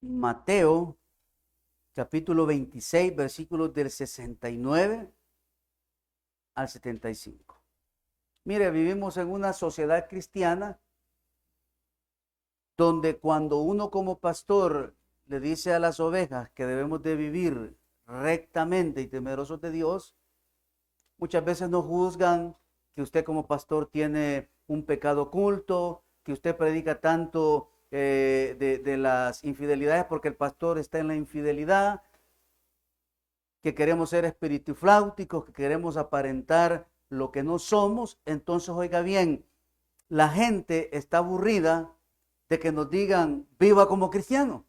Mateo, capítulo 26, versículos del 69 al 75. Mire, vivimos en una sociedad cristiana donde cuando uno como pastor le dice a las ovejas que debemos de vivir rectamente y temerosos de Dios, muchas veces nos juzgan que usted como pastor tiene un pecado oculto, que usted predica tanto de las infidelidades porque el pastor está en la infidelidad, que queremos ser espiritifláuticos, que queremos aparentar lo que no somos. Entonces, oiga bien, la gente está aburrida de que nos digan, viva como cristiano.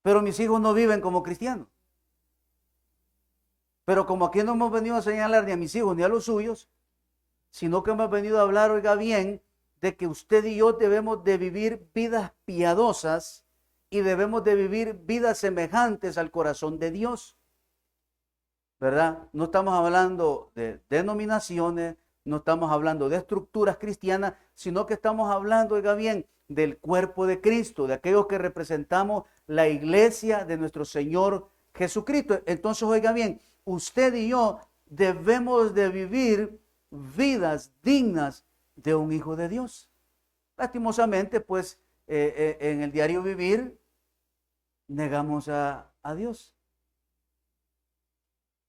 Pero mis hijos no viven como cristianos. Pero como aquí no hemos venido a señalar ni a mis hijos ni a los suyos, sino que hemos venido a hablar, oiga bien, de que usted y yo debemos de vivir vidas piadosas y debemos de vivir vidas semejantes al corazón de Dios. ¿Verdad? No estamos hablando de denominaciones, no estamos hablando de estructuras cristianas, sino que estamos hablando, oiga bien, del cuerpo de Cristo, de aquellos que representamos la iglesia de nuestro Señor Jesucristo. Entonces, oiga bien, usted y yo debemos de vivir vidas dignas de un hijo de Dios. Lastimosamente, pues, en el diario vivir negamos a Dios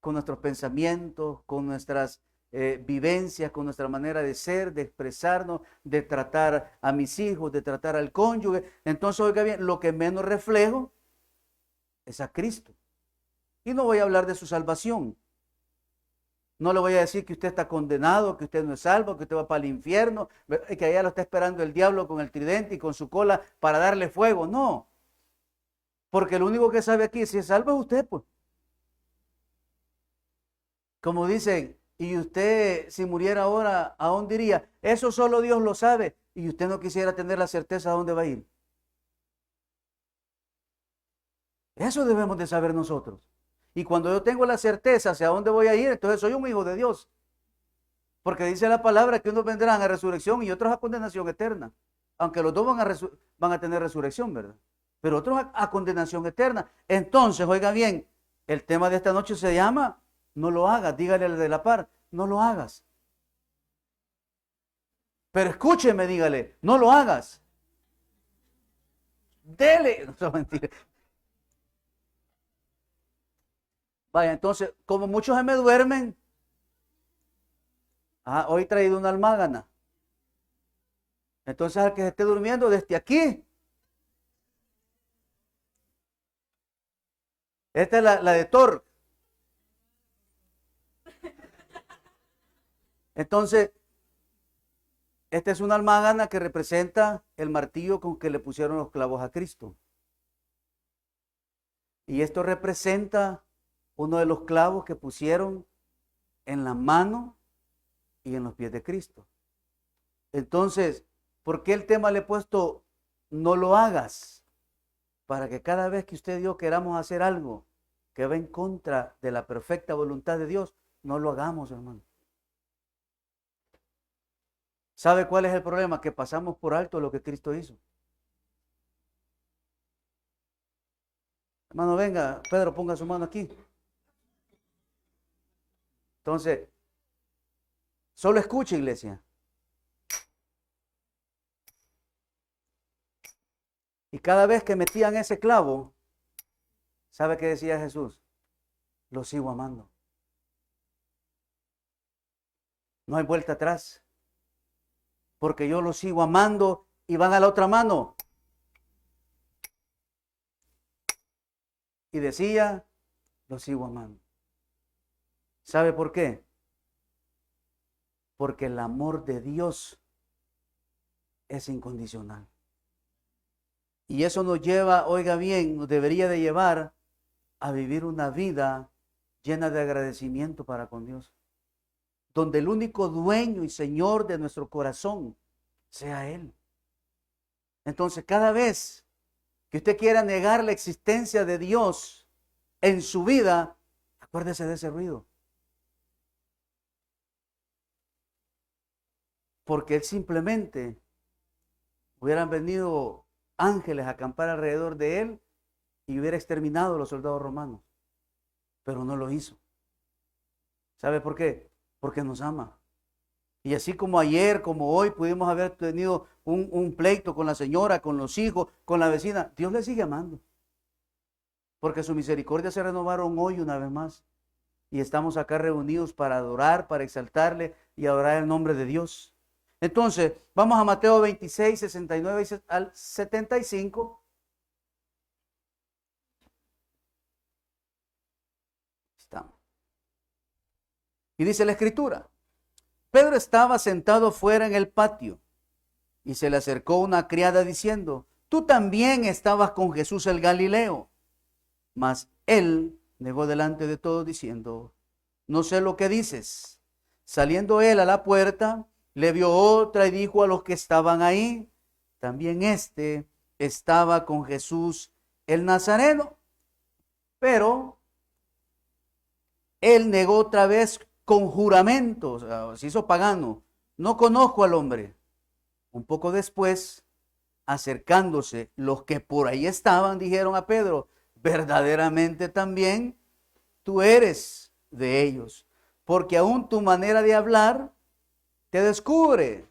con nuestros pensamientos, con nuestras vivencias, con nuestra manera de ser, de expresarnos, de tratar a mis hijos, de tratar al cónyuge. Entonces, oiga bien, lo que menos reflejo es a Cristo. Y no voy a hablar de su salvación. No le voy a decir que usted está condenado, que usted no es salvo, que usted va para el infierno, que allá lo está esperando el diablo con el tridente y con su cola para darle fuego. No, porque el único que sabe aquí si es salvo es usted, pues. Como dicen, y usted si muriera ahora, ¿a dónde iría? Eso solo Dios lo sabe. Y usted no quisiera tener la certeza a dónde va a ir. Eso debemos de saber nosotros. Y cuando yo tengo la certeza hacia dónde voy a ir, entonces soy un hijo de Dios. Porque dice la palabra que unos vendrán a resurrección y otros a condenación eterna. Aunque los dos van a tener resurrección, ¿verdad? Pero otros a condenación eterna. Entonces, oiga bien, el tema de esta noche se llama, no lo hagas, dígale al de la par, no lo hagas. Pero escúcheme, dígale, no lo hagas. Dele. No, mentira. Vaya, entonces, como muchos se me duermen, hoy he traído una almágana. Entonces, al que se esté durmiendo desde aquí, esta es la de Thor. Entonces, esta es una almágana que representa el martillo con que le pusieron los clavos a Cristo. Y esto representa uno de los clavos que pusieron en la mano y en los pies de Cristo. Entonces, ¿por qué el tema le he puesto no lo hagas? Para que cada vez que usted y yo queramos hacer algo que va en contra de la perfecta voluntad de Dios, no lo hagamos, hermano. ¿Sabe cuál es el problema? Que pasamos por alto lo que Cristo hizo. Hermano, venga, Pedro, ponga su mano aquí. Entonces, solo escuche, iglesia. Y cada vez que metían ese clavo, ¿sabe qué decía Jesús? Lo sigo amando. No hay vuelta atrás. Porque yo lo sigo amando y van a la otra mano. Y decía, lo sigo amando. ¿Sabe por qué? Porque el amor de Dios es incondicional. Y eso nos lleva, oiga bien, nos debería de llevar a vivir una vida llena de agradecimiento para con Dios. Donde el único dueño y señor de nuestro corazón sea Él. Entonces, cada vez que usted quiera negar la existencia de Dios en su vida, acuérdese de ese ruido. Porque Él simplemente hubieran venido ángeles acampar alrededor de él y hubiera exterminado a los soldados romanos. Pero no lo hizo. ¿Sabe por qué? Porque nos ama. Y así como ayer, como hoy, pudimos haber tenido un pleito con la señora, con los hijos, con la vecina, Dios le sigue amando. Porque su misericordia se renovaron hoy una vez más. Y estamos acá reunidos para adorar, para exaltarle y adorar el nombre de Dios. Entonces, vamos a Mateo 26, 69 al 75. Estamos. Y dice la Escritura: Pedro estaba sentado fuera en el patio y se le acercó una criada diciendo: tú también estabas con Jesús el Galileo. Mas él negó delante de todos diciendo: no sé lo que dices. Saliendo él a la puerta, le vio otra y dijo a los que estaban ahí: también este estaba con Jesús el Nazareno. Pero él negó otra vez con juramento, o sea, se hizo pagano: no conozco al hombre. Un poco después, acercándose los que por ahí estaban, dijeron a Pedro: verdaderamente también tú eres de ellos, porque aún tu manera de hablar te descubre.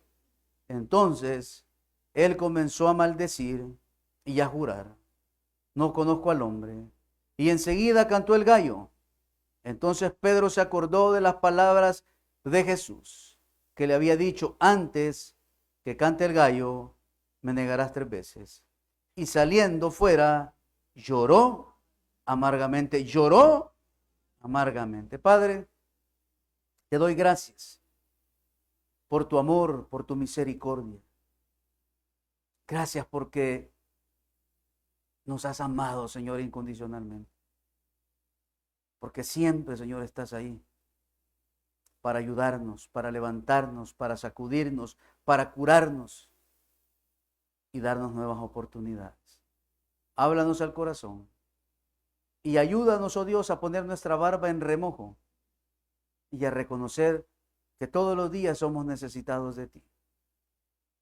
Entonces él comenzó a maldecir y a jurar: no conozco al hombre. Y enseguida cantó el gallo. Entonces Pedro se acordó de las palabras de Jesús, que le había dicho: antes que cante el gallo, me negarás 3 veces. Y saliendo fuera, lloró amargamente. Lloró amargamente. Padre, te doy gracias por tu amor, por tu misericordia. Gracias porque nos has amado, Señor, incondicionalmente. Porque siempre, Señor, estás ahí para ayudarnos, para levantarnos, para sacudirnos, para curarnos y darnos nuevas oportunidades. Háblanos al corazón y ayúdanos, oh Dios, a poner nuestra barba en remojo y a reconocer que todos los días somos necesitados de ti.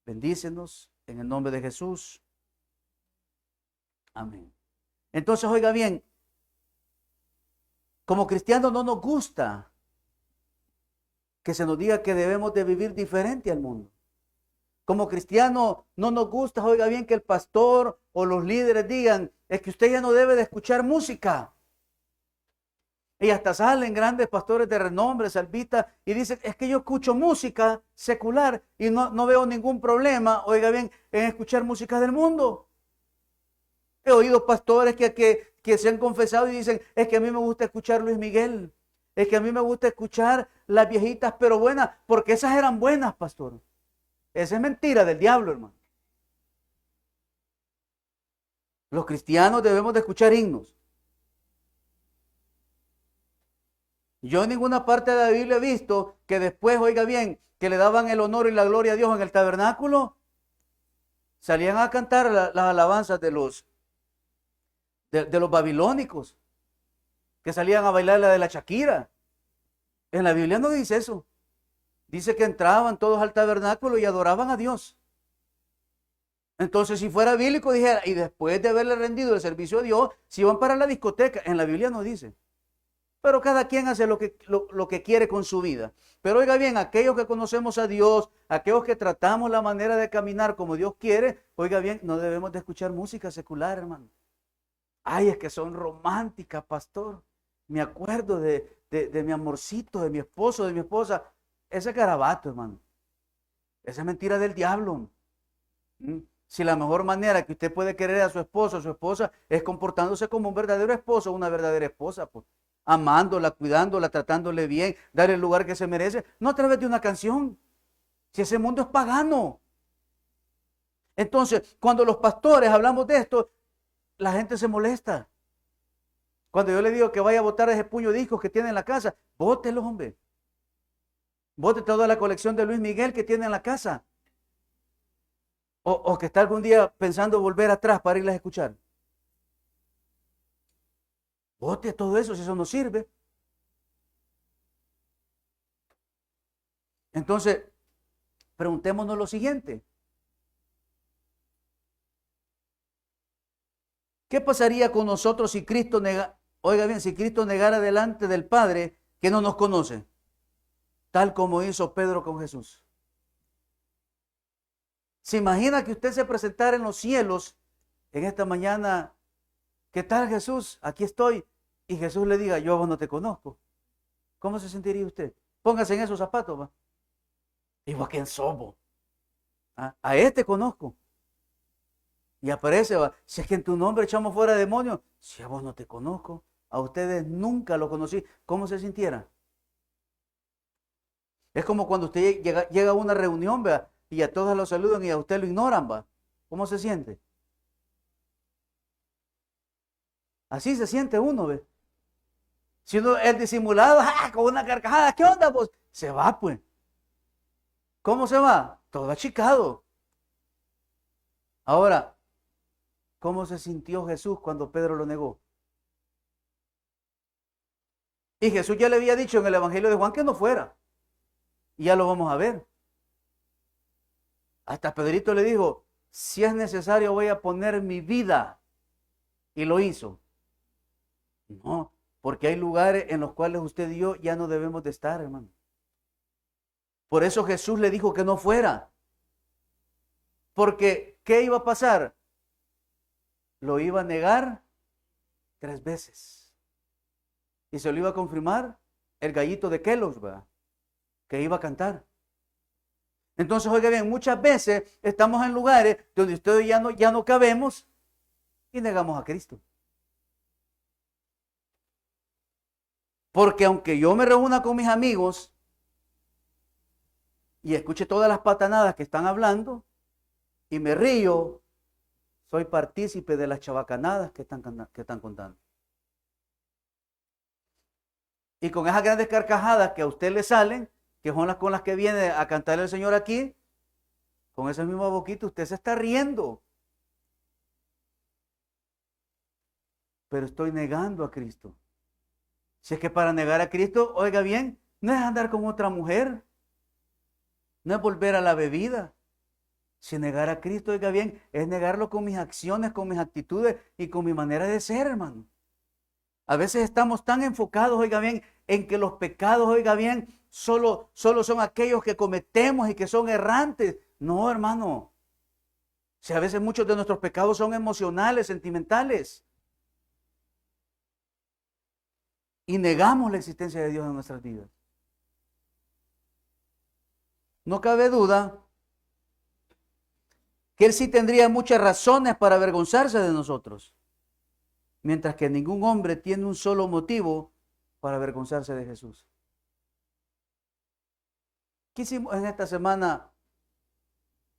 Bendícenos en el nombre de Jesús. Amén. Entonces, oiga bien, como cristianos no nos gusta que se nos diga que debemos de vivir diferente al mundo. Como cristianos no nos gusta, oiga bien, que el pastor o los líderes digan: es que usted ya no debe de escuchar música. Y hasta salen grandes pastores de renombre, salvistas, y dicen: es que yo escucho música secular y no veo ningún problema, oiga bien, en escuchar música del mundo. He oído pastores que se han confesado y dicen: es que a mí me gusta escuchar Luis Miguel, es que a mí me gusta escuchar las viejitas pero buenas, porque esas eran buenas, pastor. Esa es mentira del diablo, hermano. Los cristianos debemos de escuchar himnos. Yo en ninguna parte de la Biblia he visto que después, oiga bien, que le daban el honor y la gloria a Dios en el tabernáculo, salían a cantar las alabanzas de los babilónicos, que salían a bailar la de la Shakira. En la Biblia no dice eso. Dice que entraban todos al tabernáculo y adoraban a Dios. Entonces, si fuera bíblico, dijera: y después de haberle rendido el servicio a Dios, si van para la discoteca. En la Biblia no dice. Pero cada quien hace lo que quiere con su vida. Pero oiga bien, aquellos que conocemos a Dios, aquellos que tratamos la manera de caminar como Dios quiere, oiga bien, no debemos de escuchar música secular, hermano. Ay, es que son románticas, pastor. Me acuerdo de mi amorcito, de mi esposo, de mi esposa. Ese es garabato, hermano. Esa es mentira del diablo. Si la mejor manera que usted puede querer a su esposo, a su esposa, es comportándose como un verdadero esposo o una verdadera esposa, pues, amándola, cuidándola, tratándole bien, darle el lugar que se merece, no a través de una canción. Si ese mundo es pagano. Entonces, cuando los pastores hablamos de esto, la gente se molesta. Cuando yo le digo que vaya a botar ese puño de discos que tiene en la casa, bótelos, hombre. Bote toda la colección de Luis Miguel que tiene en la casa. O que está algún día pensando volver atrás para irlas a escuchar. Bote todo eso si eso no sirve. Entonces, preguntémonos lo siguiente. ¿Qué pasaría con nosotros si Cristo oiga bien, si Cristo negara delante del Padre que no nos conoce? Tal como hizo Pedro con Jesús. ¿Se imagina que usted se presentara en los cielos en esta mañana? ¿Qué tal, Jesús? Aquí estoy. Y Jesús le diga, yo a vos no te conozco. ¿Cómo se sentiría usted? Póngase en esos zapatos, va. ¿Y vos quién somos? A este conozco. Y aparece, va. Si es que en tu nombre echamos fuera demonios. Si a vos no te conozco. A ustedes nunca lo conocí. ¿Cómo se sintiera? Es como cuando usted llega a una reunión, ¿va? Y a todos lo saludan y a usted lo ignoran, va. ¿Cómo se siente? Así se siente uno, ¿ve? Si uno es disimulado, con una carcajada, ¿qué onda, pues? Se va, pues. ¿Cómo se va? Todo achicado. Ahora, ¿cómo se sintió Jesús cuando Pedro lo negó? Y Jesús ya le había dicho en el Evangelio de Juan que no fuera. Y ya lo vamos a ver. Hasta Pedrito le dijo, si es necesario voy a poner mi vida. Y lo hizo. No, porque hay lugares en los cuales usted y yo ya no debemos de estar, hermano. Por eso Jesús le dijo que no fuera. Porque, ¿qué iba a pasar? Lo iba a negar 3 veces. Y se lo iba a confirmar el gallito de Kellogg's, ¿verdad? Que iba a cantar. Entonces, oiga bien, muchas veces estamos en lugares donde ustedes ya no cabemos y negamos a Cristo. Porque aunque yo me reúna con mis amigos y escuche todas las patanadas que están hablando y me río, soy partícipe de las chabacanadas que están contando. Y con esas grandes carcajadas que a usted le salen, que son las con las que viene a cantar el Señor aquí, con ese mismo boquito usted se está riendo. Pero estoy negando a Cristo. Si es que para negar a Cristo, oiga bien, no es andar con otra mujer, no es volver a la bebida. Si negar a Cristo, oiga bien, es negarlo con mis acciones, con mis actitudes y con mi manera de ser, hermano. A veces estamos tan enfocados, oiga bien, en que los pecados, oiga bien, solo son aquellos que cometemos y que son errantes. No, hermano. Si a veces muchos de nuestros pecados son emocionales, sentimentales. Y negamos la existencia de Dios en nuestras vidas. No cabe duda que Él sí tendría muchas razones para avergonzarse de nosotros. Mientras que ningún hombre tiene un solo motivo para avergonzarse de Jesús. ¿Qué hicimos en esta semana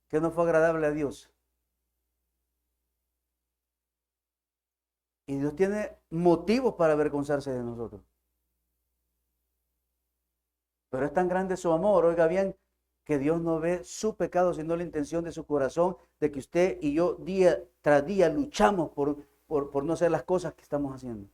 que no fue agradable a Dios? Y Dios tiene motivos para avergonzarse de nosotros. Pero es tan grande su amor, oiga bien, que Dios no ve su pecado, sino la intención de su corazón, de que usted y yo día tras día luchamos por no hacer las cosas que estamos haciendo.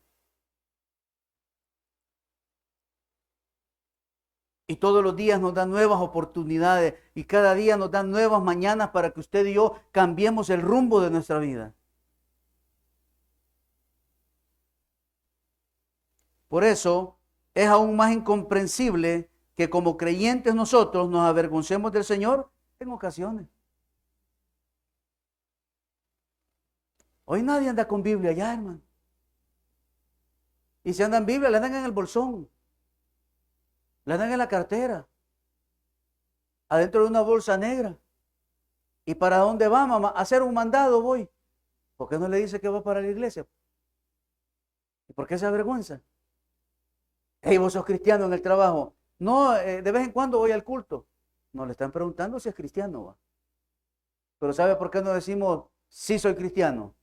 Y todos los días nos dan nuevas oportunidades y cada día nos dan nuevas mañanas para que usted y yo cambiemos el rumbo de nuestra vida. Por eso es aún más incomprensible que como creyentes nosotros nos avergoncemos del Señor en ocasiones. Hoy nadie anda con Biblia ya, hermano. Y si andan Biblia, la andan en el bolsón, la andan en la cartera, adentro de una bolsa negra. ¿Y para dónde va, mamá? A hacer un mandado voy. ¿Por qué no le dice que va para la iglesia? ¿Y por qué se avergüenza? Hey, vos sos cristiano en el trabajo. No, de vez en cuando voy al culto. No le están preguntando si es cristiano, va. Pero ¿sabe por qué no decimos sí soy cristiano?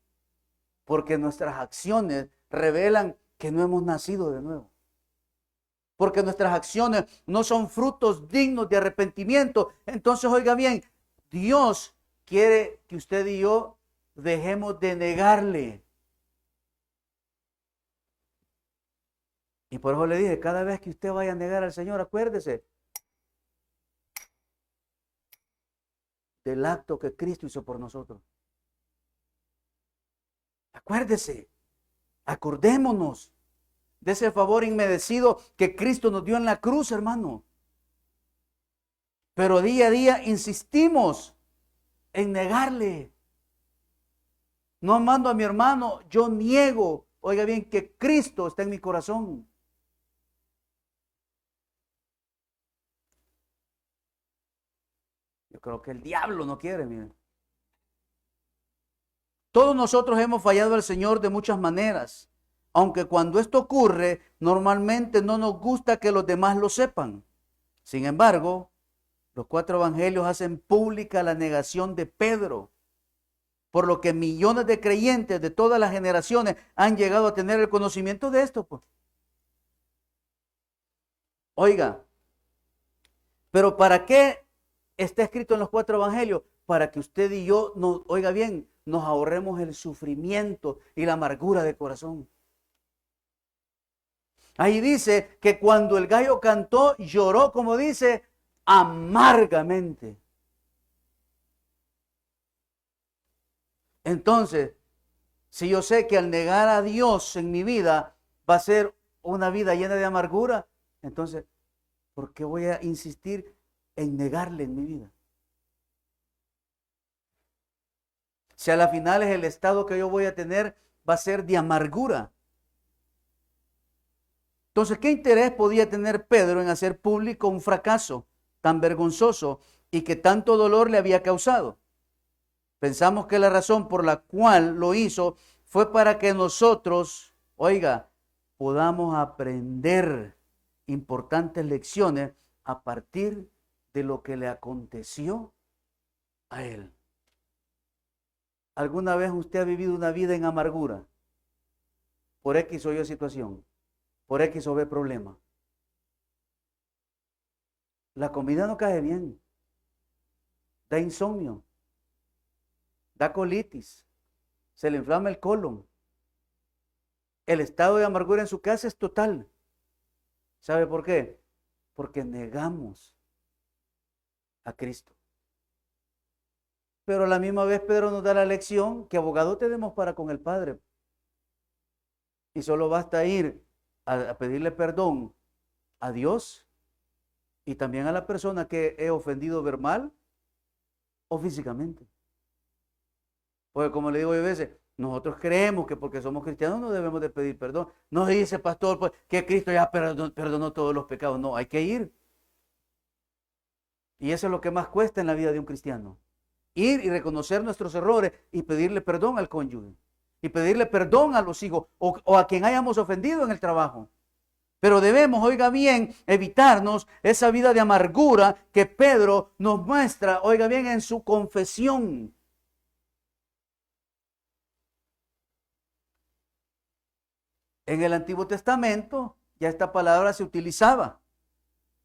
Porque nuestras acciones revelan que no hemos nacido de nuevo. Porque nuestras acciones no son frutos dignos de arrepentimiento. Entonces, oiga bien, Dios quiere que usted y yo dejemos de negarle. Y por eso le dije, cada vez que usted vaya a negar al Señor, acuérdese del acto que Cristo hizo por nosotros. Acuérdese, acordémonos de ese favor inmerecido que Cristo nos dio en la cruz, hermano. Pero día a día insistimos en negarle. No amando a mi hermano, yo niego, oiga bien, que Cristo está en mi corazón. Yo creo que el diablo no quiere, miren. Todos nosotros hemos fallado al Señor de muchas maneras, aunque cuando esto ocurre, normalmente no nos gusta que los demás lo sepan. Sin embargo, los 4 evangelios hacen pública la negación de Pedro, por lo que millones de creyentes de todas las generaciones han llegado a tener el conocimiento de esto, pues. Oiga, pero ¿para qué está escrito en los 4 evangelios? Para que usted y yo, oiga bien, nos ahorremos el sufrimiento y la amargura de corazón. Ahí dice que cuando el gallo cantó, lloró, como dice, amargamente. Entonces, si yo sé que al negar a Dios en mi vida va a ser una vida llena de amargura, entonces, ¿por qué voy a insistir en negarle en mi vida? Si a la final el estado que yo voy a tener va a ser de amargura. Entonces, ¿qué interés podía tener Pedro en hacer público un fracaso tan vergonzoso y que tanto dolor le había causado? Pensamos que la razón por la cual lo hizo fue para que nosotros, oiga, podamos aprender importantes lecciones a partir de lo que le aconteció a él. ¿Alguna vez usted ha vivido una vida en amargura? Por X o Y situación, por X o B problema. La comida no cae bien, da insomnio, da colitis, se le inflama el colon. El estado de amargura en su casa es total. ¿Sabe por qué? Porque negamos a Cristo. Pero a la misma vez Pedro nos da la lección que abogado tenemos para con el Padre. Y solo basta ir a pedirle perdón a Dios y también a la persona que he ofendido verbal o físicamente. Porque como le digo a veces, nosotros creemos que porque somos cristianos no debemos de pedir perdón. No dice pastor pues, que Cristo ya perdonó todos los pecados. No, hay que ir. Y eso es lo que más cuesta en la vida de un cristiano. Ir y reconocer nuestros errores y pedirle perdón al cónyuge. Y pedirle perdón a los hijos o a quien hayamos ofendido en el trabajo. Pero debemos, oiga bien, evitarnos esa vida de amargura que Pedro nos muestra, oiga bien, en su confesión. En el Antiguo Testamento ya esta palabra se utilizaba.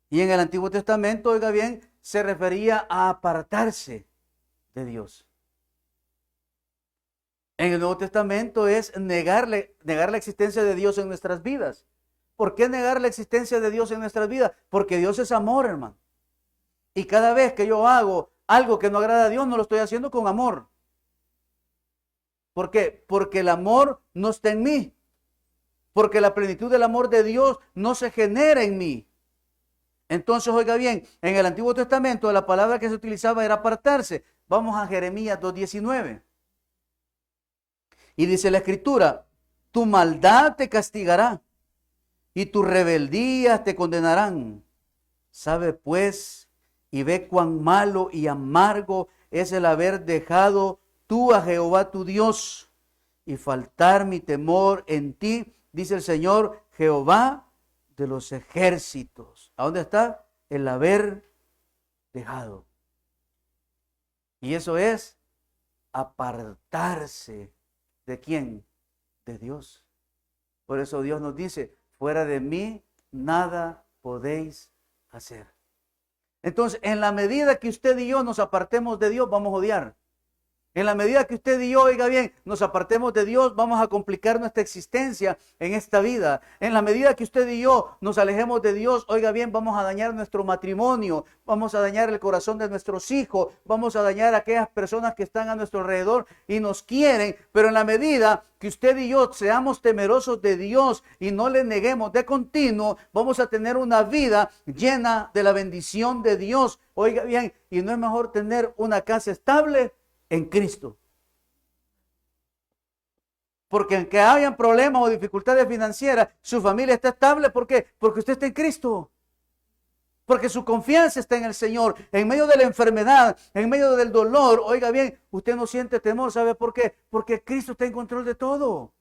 Y en el Antiguo Testamento, oiga bien, se refería a apartarse de Dios. En el Nuevo Testamento es negar la existencia de Dios en nuestras vidas. ¿Por qué negar la existencia de Dios en nuestras vidas? Porque Dios es amor, hermano. Y cada vez que yo hago algo que no agrada a Dios, no lo estoy haciendo con amor. ¿Por qué? Porque el amor no está en mí. Porque la plenitud del amor de Dios no se genera en mí. Entonces, oiga bien, en el Antiguo Testamento la palabra que se utilizaba era apartarse. Vamos a Jeremías 2:19. Y dice la Escritura, tu maldad te castigará y tus rebeldías te condenarán. Sabe pues y ve cuán malo y amargo es el haber dejado tú a Jehová tu Dios y faltar mi temor en ti, dice el Señor Jehová de los ejércitos. ¿A dónde está? El haber dejado. Y eso es apartarse. ¿De quién? De Dios. Por eso Dios nos dice, fuera de mí nada podéis hacer. Entonces, en la medida que usted y yo nos apartemos de Dios, vamos a odiar. En la medida que usted y yo, oiga bien, nos apartemos de Dios, vamos a complicar nuestra existencia en esta vida. En la medida que usted y yo nos alejemos de Dios, oiga bien, vamos a dañar nuestro matrimonio, vamos a dañar el corazón de nuestros hijos, vamos a dañar a aquellas personas que están a nuestro alrededor y nos quieren. Pero en la medida que usted y yo seamos temerosos de Dios y no le neguemos de continuo, vamos a tener una vida llena de la bendición de Dios. Oiga bien, y no es mejor tener una casa estable en Cristo. Porque aunque hayan problemas o dificultades financieras, su familia está estable. ¿Por qué? Porque usted está en Cristo. Porque su confianza está en el Señor. En medio de la enfermedad, en medio del dolor, oiga bien, usted no siente temor. ¿Sabe por qué? Porque Cristo está en control de todo.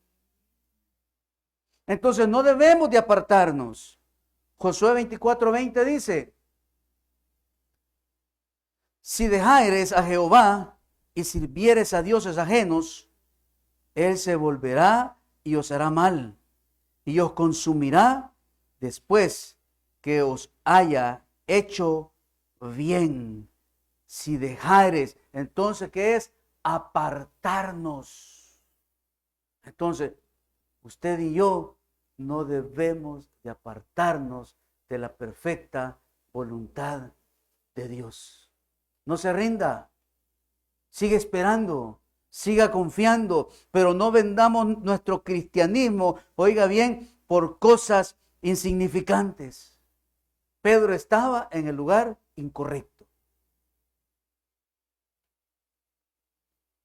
Entonces no debemos de apartarnos. Josué 24:20 dice: si dejares a Jehová y sirvieres a dioses ajenos, Él se volverá y os hará mal, y os consumirá después que os haya hecho bien. Si dejares, entonces, ¿qué es? Apartarnos. Entonces, usted y yo no debemos de apartarnos de la perfecta voluntad de Dios. No se rinda. Sigue esperando, siga confiando, pero no vendamos nuestro cristianismo, oiga bien, por cosas insignificantes. Pedro estaba en el lugar incorrecto.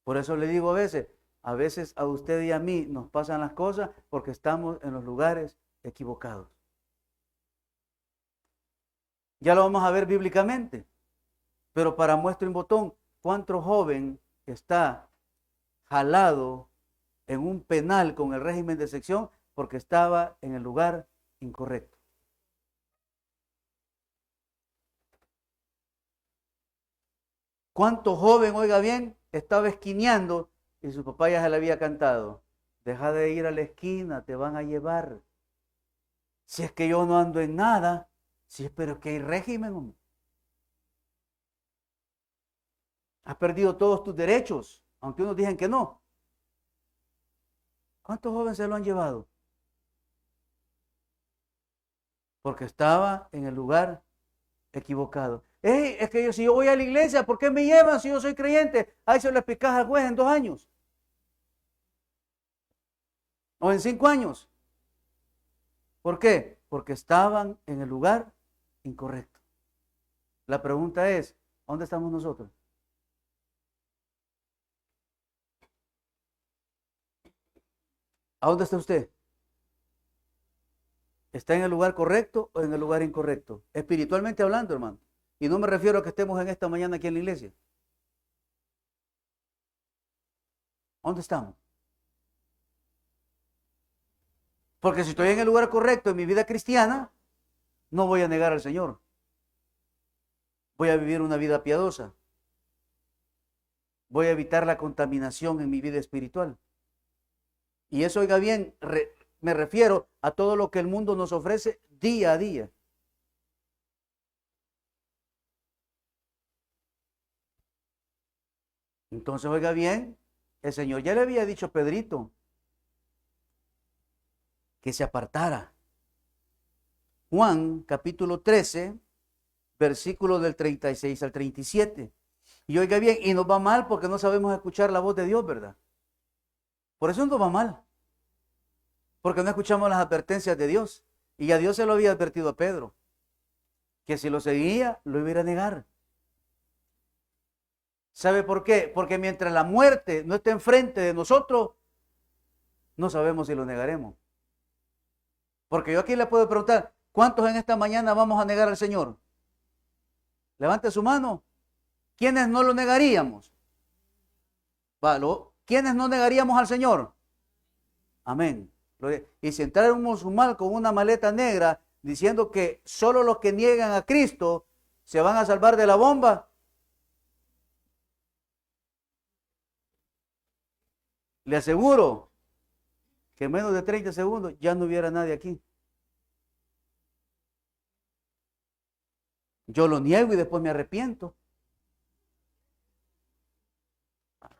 Por eso le digo a veces a usted y a mí nos pasan las cosas porque estamos en los lugares equivocados. Ya lo vamos a ver bíblicamente, pero para muestra un botón, ¿cuánto joven está jalado en un penal con el régimen de sección porque estaba en el lugar incorrecto? ¿Cuánto joven, oiga bien, estaba esquineando y su papá ya se le había cantado: deja de ir a la esquina, te van a llevar? Si es que yo no ando en nada, sí, pero es que hay régimen, hombre. Has perdido todos tus derechos, aunque unos digan que no. ¿Cuántos jóvenes se lo han llevado? Porque estaba en el lugar equivocado. Hey, es que si yo voy a la iglesia, ¿por qué me llevan si yo soy creyente? Ahí se lo explicas al juez en 2 años. O en 5 años. ¿Por qué? Porque estaban en el lugar incorrecto. La pregunta es, ¿dónde estamos nosotros? ¿A dónde está usted? ¿Está en el lugar correcto o en el lugar incorrecto? Espiritualmente hablando, hermano. Y no me refiero a que estemos en esta mañana aquí en la iglesia. ¿Dónde estamos? Porque si estoy en el lugar correcto en mi vida cristiana, no voy a negar al Señor. Voy a vivir una vida piadosa. Voy a evitar la contaminación en mi vida espiritual. Y eso, oiga bien, me refiero a todo lo que el mundo nos ofrece día a día. Entonces, oiga bien, el Señor ya le había dicho a Pedrito que se apartara. Juan capítulo 13, versículos del 36 al 37. Y oiga bien, y nos va mal porque no sabemos escuchar la voz de Dios, ¿verdad? Por eso nos va mal. Porque no escuchamos las advertencias de Dios. Y ya Dios se lo había advertido a Pedro, que si lo seguía, lo iba a ir a negar. ¿Sabe por qué? Porque mientras la muerte no esté enfrente de nosotros, no sabemos si lo negaremos. Porque yo aquí le puedo preguntar, ¿cuántos en esta mañana vamos a negar al Señor? Levante su mano. ¿Quiénes no lo negaríamos? ¿Quiénes no negaríamos al Señor? Amén. Y si entrara un musulmán con una maleta negra diciendo que solo los que niegan a Cristo se van a salvar de la bomba, le aseguro que en menos de 30 segundos ya no hubiera nadie aquí. Yo lo niego y después me arrepiento.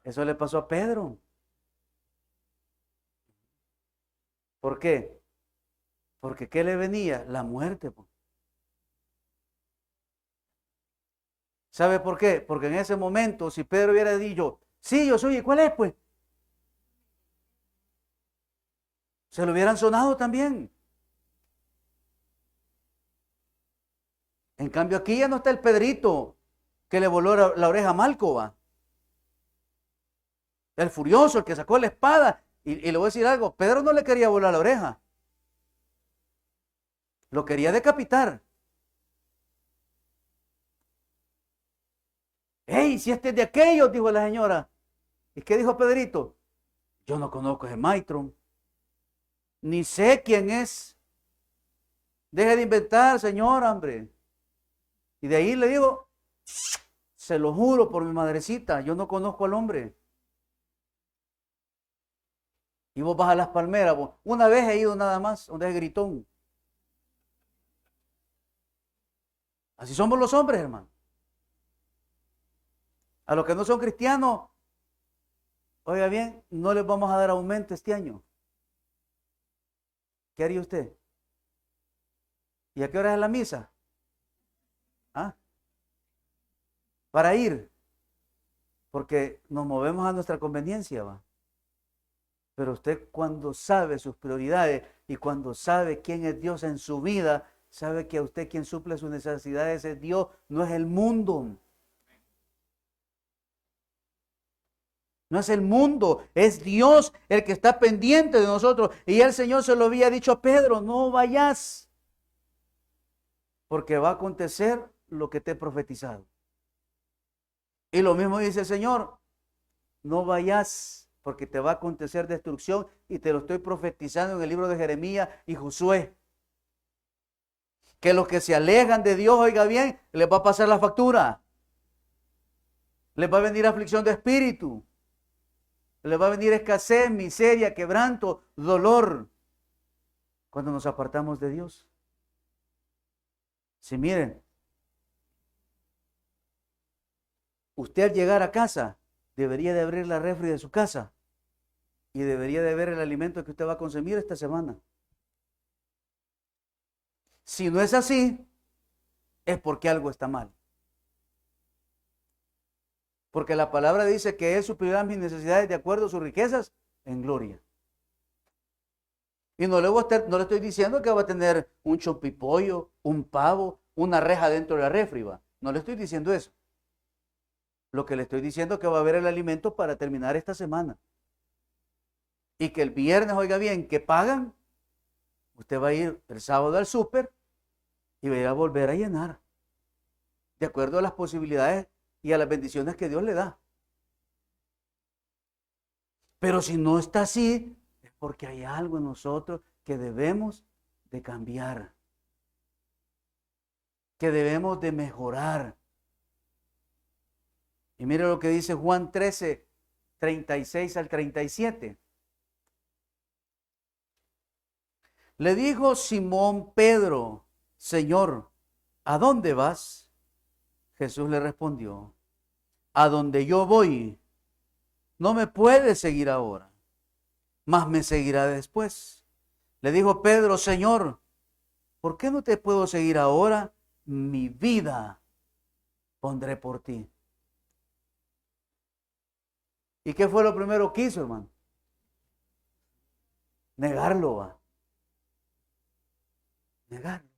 Eso le pasó a Pedro. ¿Por qué? Porque ¿qué le venía? La muerte. ¿Sabe por qué? Porque en ese momento, si Pedro hubiera dicho, sí, yo soy, ¿y cuál es pues? Se lo hubieran sonado también. En cambio, aquí ya no está el Pedrito que le voló la oreja a Malco, el furioso, el que sacó la espada. Y le voy a decir algo, Pedro no le quería volar la oreja, lo quería decapitar. ¡Ey, si este es de aquellos!, dijo la señora. ¿Y qué dijo Pedrito? Yo no conozco a ese maestro, ni sé quién es. Deje de inventar, señora, hombre. Y de ahí le digo, se lo juro por mi madrecita, yo no conozco al hombre. Y vos vas a las palmeras, vos. Una vez he ido nada más, donde es Gritón. Así somos los hombres, hermano. A los que no son cristianos, oiga bien, no les vamos a dar aumento este año. ¿Qué haría usted? ¿Y a qué hora es la misa? ¿Ah? Para ir. Porque nos movemos a nuestra conveniencia, va. Pero usted cuando sabe sus prioridades y cuando sabe quién es Dios en su vida, sabe que a usted quien suple sus necesidades es Dios, no es el mundo. No es el mundo, es Dios el que está pendiente de nosotros. Y el Señor se lo había dicho a Pedro, no vayas, porque va a acontecer lo que te he profetizado. Y lo mismo dice el Señor, no vayas, porque te va a acontecer destrucción, y te lo estoy profetizando en el libro de Jeremías y Josué. Que los que se alejan de Dios, oiga bien, les va a pasar la factura. Les va a venir aflicción de espíritu. Les va a venir escasez, miseria, quebranto, dolor, cuando nos apartamos de Dios. Si miren, usted al llegar a casa, debería de abrir la refri de su casa y debería de ver el alimento que usted va a consumir esta semana. Si no es así, es porque algo está mal. Porque la palabra dice que Él suplirá mis necesidades de acuerdo a sus riquezas en gloria. Y no le estoy diciendo que va a tener un chompipollo, un pavo, una reja dentro de la refri, ¿va? No le estoy diciendo eso. Lo que le estoy diciendo es que va a haber el alimento para terminar esta semana. Y que el viernes, oiga bien, que pagan, usted va a ir el sábado al súper y va a ir a volver a llenar. De acuerdo a las posibilidades y a las bendiciones que Dios le da. Pero si no está así, es porque hay algo en nosotros que debemos de cambiar, que debemos de mejorar. Y mire lo que dice Juan 13, 36 al 37. Le dijo Simón Pedro, Señor, ¿a dónde vas? Jesús le respondió, a donde yo voy, no me puedes seguir ahora, mas me seguirá después. Le dijo Pedro, Señor, ¿por qué no te puedo seguir ahora? Mi vida pondré por ti. ¿Y qué fue lo primero que hizo, hermano? Negarlo, va. Negarlo.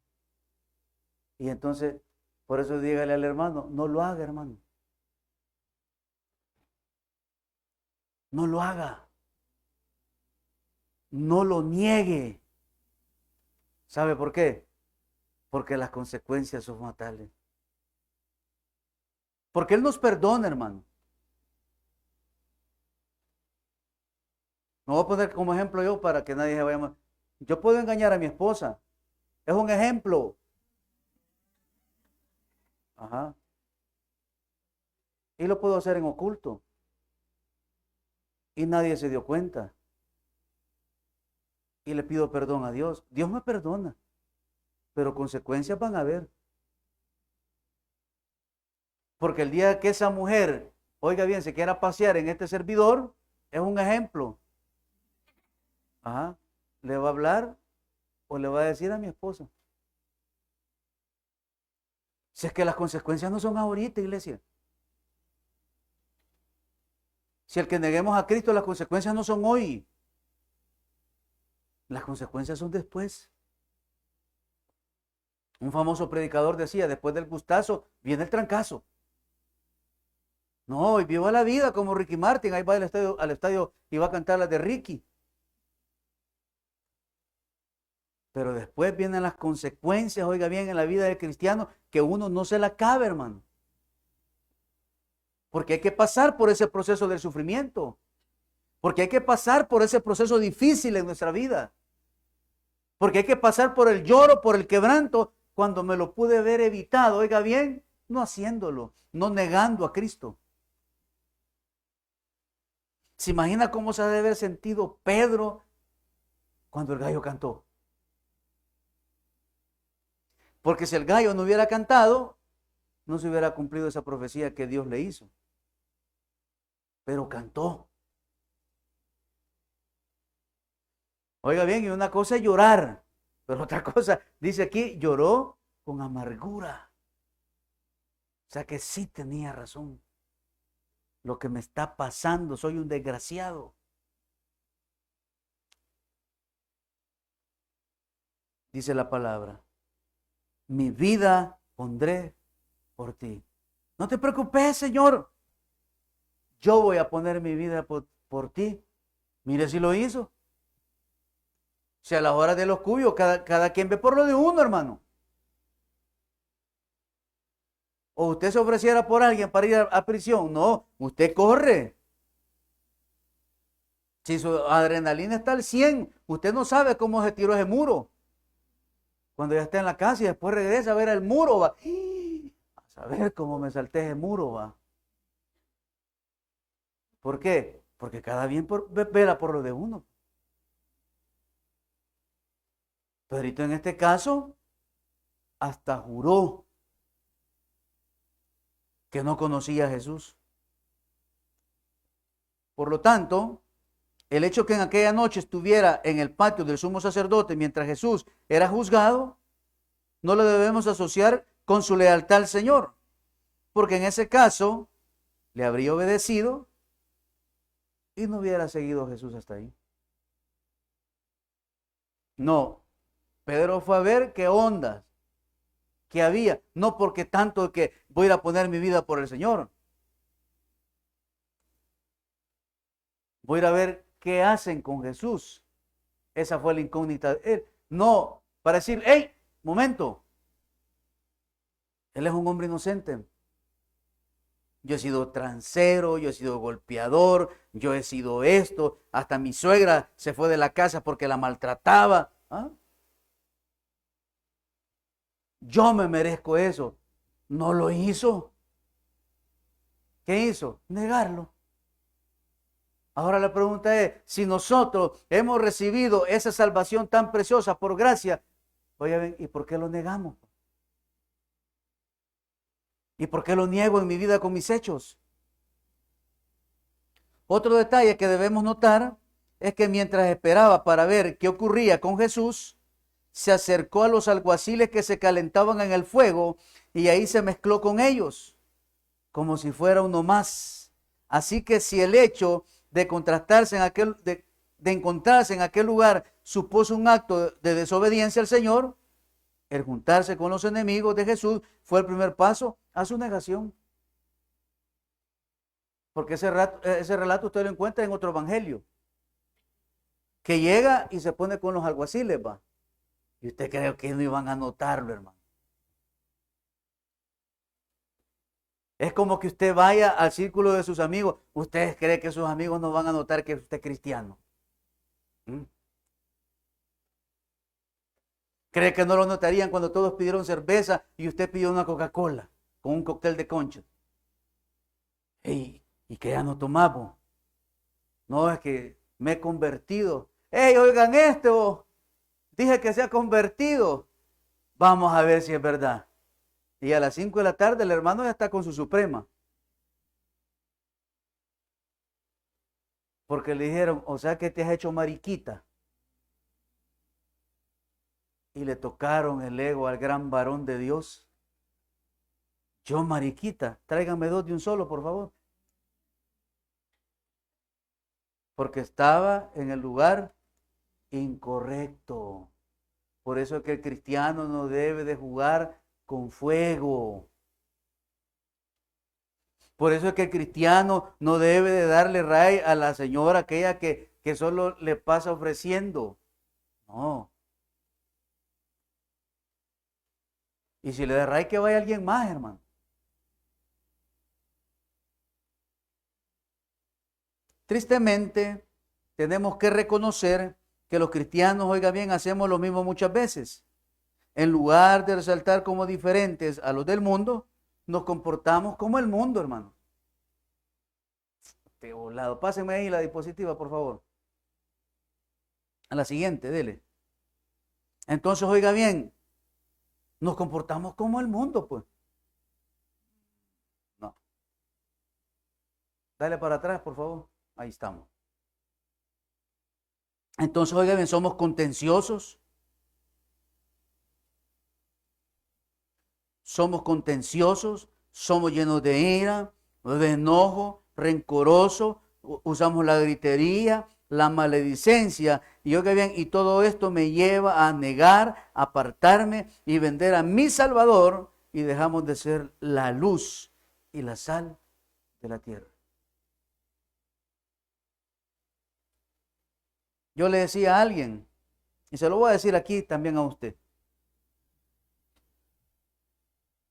Y entonces, por eso dígale al hermano, no lo haga, hermano. No lo haga. No lo niegue. ¿Sabe por qué? Porque las consecuencias son fatales. Porque Él nos perdona, hermano. Me voy a poner como ejemplo yo para que nadie se vaya mal. Yo puedo engañar a mi esposa. Es un ejemplo. Ajá. Y lo puedo hacer en oculto. Y nadie se dio cuenta. Y le pido perdón a Dios. Dios me perdona. Pero consecuencias van a haber. Porque el día que esa mujer oiga bien, se quiera pasear en este servidor, es un ejemplo. Ajá. ¿Le va a hablar o le va a decir a mi esposa? Si es que las consecuencias no son ahorita, iglesia. Si el que neguemos a Cristo, las consecuencias no son hoy. Las consecuencias son después. Un famoso predicador decía, después del gustazo viene el trancazo. No, y viva la vida como Ricky Martin, ahí va al estadio y va a cantar las de Ricky. Pero después vienen las consecuencias, oiga bien, en la vida del cristiano, que uno no se la cabe, hermano. Porque hay que pasar por ese proceso del sufrimiento. Porque hay que pasar por ese proceso difícil en nuestra vida. Porque hay que pasar por el lloro, por el quebranto, cuando me lo pude haber evitado, oiga bien, no haciéndolo, no negando a Cristo. ¿Se imagina cómo se debe haber sentido Pedro cuando el gallo cantó? Porque si el gallo no hubiera cantado, no se hubiera cumplido esa profecía que Dios le hizo. Pero cantó. Oiga bien, y una cosa es llorar, pero otra cosa, dice aquí, lloró con amargura. O sea que sí tenía razón. Lo que me está pasando, soy un desgraciado. Dice la palabra, mi vida pondré por ti. No te preocupes, Señor. Yo voy a poner mi vida por ti. Mire si lo hizo. Si a las horas de los cuyos, cada quien ve por lo de uno, hermano. O usted se ofreciera por alguien para ir a prisión. No, usted corre. Si su adrenalina está al 100, usted no sabe cómo se tiró ese muro. Cuando ya está en la casa y después regresa a ver el muro, va. A saber cómo me salté ese muro, va. ¿Por qué? Porque cada bien vela por lo de uno. Pedrito en este caso hasta juró que no conocía a Jesús. Por lo tanto, el hecho que en aquella noche estuviera en el patio del sumo sacerdote mientras Jesús era juzgado, no lo debemos asociar con su lealtad al Señor, porque en ese caso le habría obedecido y no hubiera seguido a Jesús hasta ahí. No, Pedro fue a ver qué ondas que había, no porque tanto que voy a ir a poner mi vida por el Señor. Voy a ir a ver qué hacen con Jesús. Esa fue la incógnita de él. No, para decir, hey, momento. Él es un hombre inocente. Yo he sido transero, yo he sido golpeador, yo he sido esto. Hasta mi suegra se fue de la casa porque la maltrataba. ¿Ah? Yo me merezco eso. No lo hizo. ¿Qué hizo? Negarlo. Ahora la pregunta es, si nosotros hemos recibido esa salvación tan preciosa por gracia, oye, ¿y por qué lo negamos? ¿Y por qué lo niego en mi vida con mis hechos? Otro detalle que debemos notar es que mientras esperaba para ver qué ocurría con Jesús, se acercó a los alguaciles que se calentaban en el fuego y ahí se mezcló con ellos, como si fuera uno más. Así que si el hecho de contrastarse en de encontrarse en aquel lugar supuso un acto de desobediencia al Señor, el juntarse con los enemigos de Jesús fue el primer paso a su negación. Porque ese relato usted lo encuentra en otro evangelio. Que llega y se pone con los alguaciles, va. Y usted cree que no iban a notarlo, hermano. Es como que usted vaya al círculo de sus amigos. ¿Ustedes creen que sus amigos no van a notar que usted es cristiano? ¿Mm? ¿Cree que no lo notarían cuando todos pidieron cerveza y usted pidió una Coca-Cola con un cóctel de concha? ¿Y que ya no tomamos? No, es que me he convertido. ¡Ey, oigan esto! Dije que se ha convertido. Vamos a ver si es verdad. Y a las 5 de la tarde el hermano ya está con su suprema. Porque le dijeron, o sea que te has hecho mariquita. Y le tocaron el ego al gran varón de Dios. Yo mariquita, tráiganme dos de un solo, por favor. Porque estaba en el lugar incorrecto. Por eso es que el cristiano no debe de jugar con fuego. Por eso es que el cristiano no debe de darle ray a la señora aquella que solo le pasa ofreciendo. No. Y si le da ray, que vaya alguien más, hermano. Tristemente, tenemos que reconocer que los cristianos, oiga bien, hacemos lo mismo muchas veces. En lugar de resaltar como diferentes a los del mundo, nos comportamos como el mundo, hermano. Qué volado. Pásenme ahí la diapositiva, por favor. A la siguiente, dele. Entonces, oiga bien, nos comportamos como el mundo, pues. No. Dale para atrás, por favor. Ahí estamos. Entonces, oiga bien, somos contenciosos. Somos contenciosos, somos llenos de ira, de enojo, rencoroso, usamos la gritería, la maledicencia, y oiga bien, y todo esto me lleva a negar, apartarme y vender a mi Salvador, y dejamos de ser la luz y la sal de la tierra. Yo le decía a alguien, y se lo voy a decir aquí también a usted.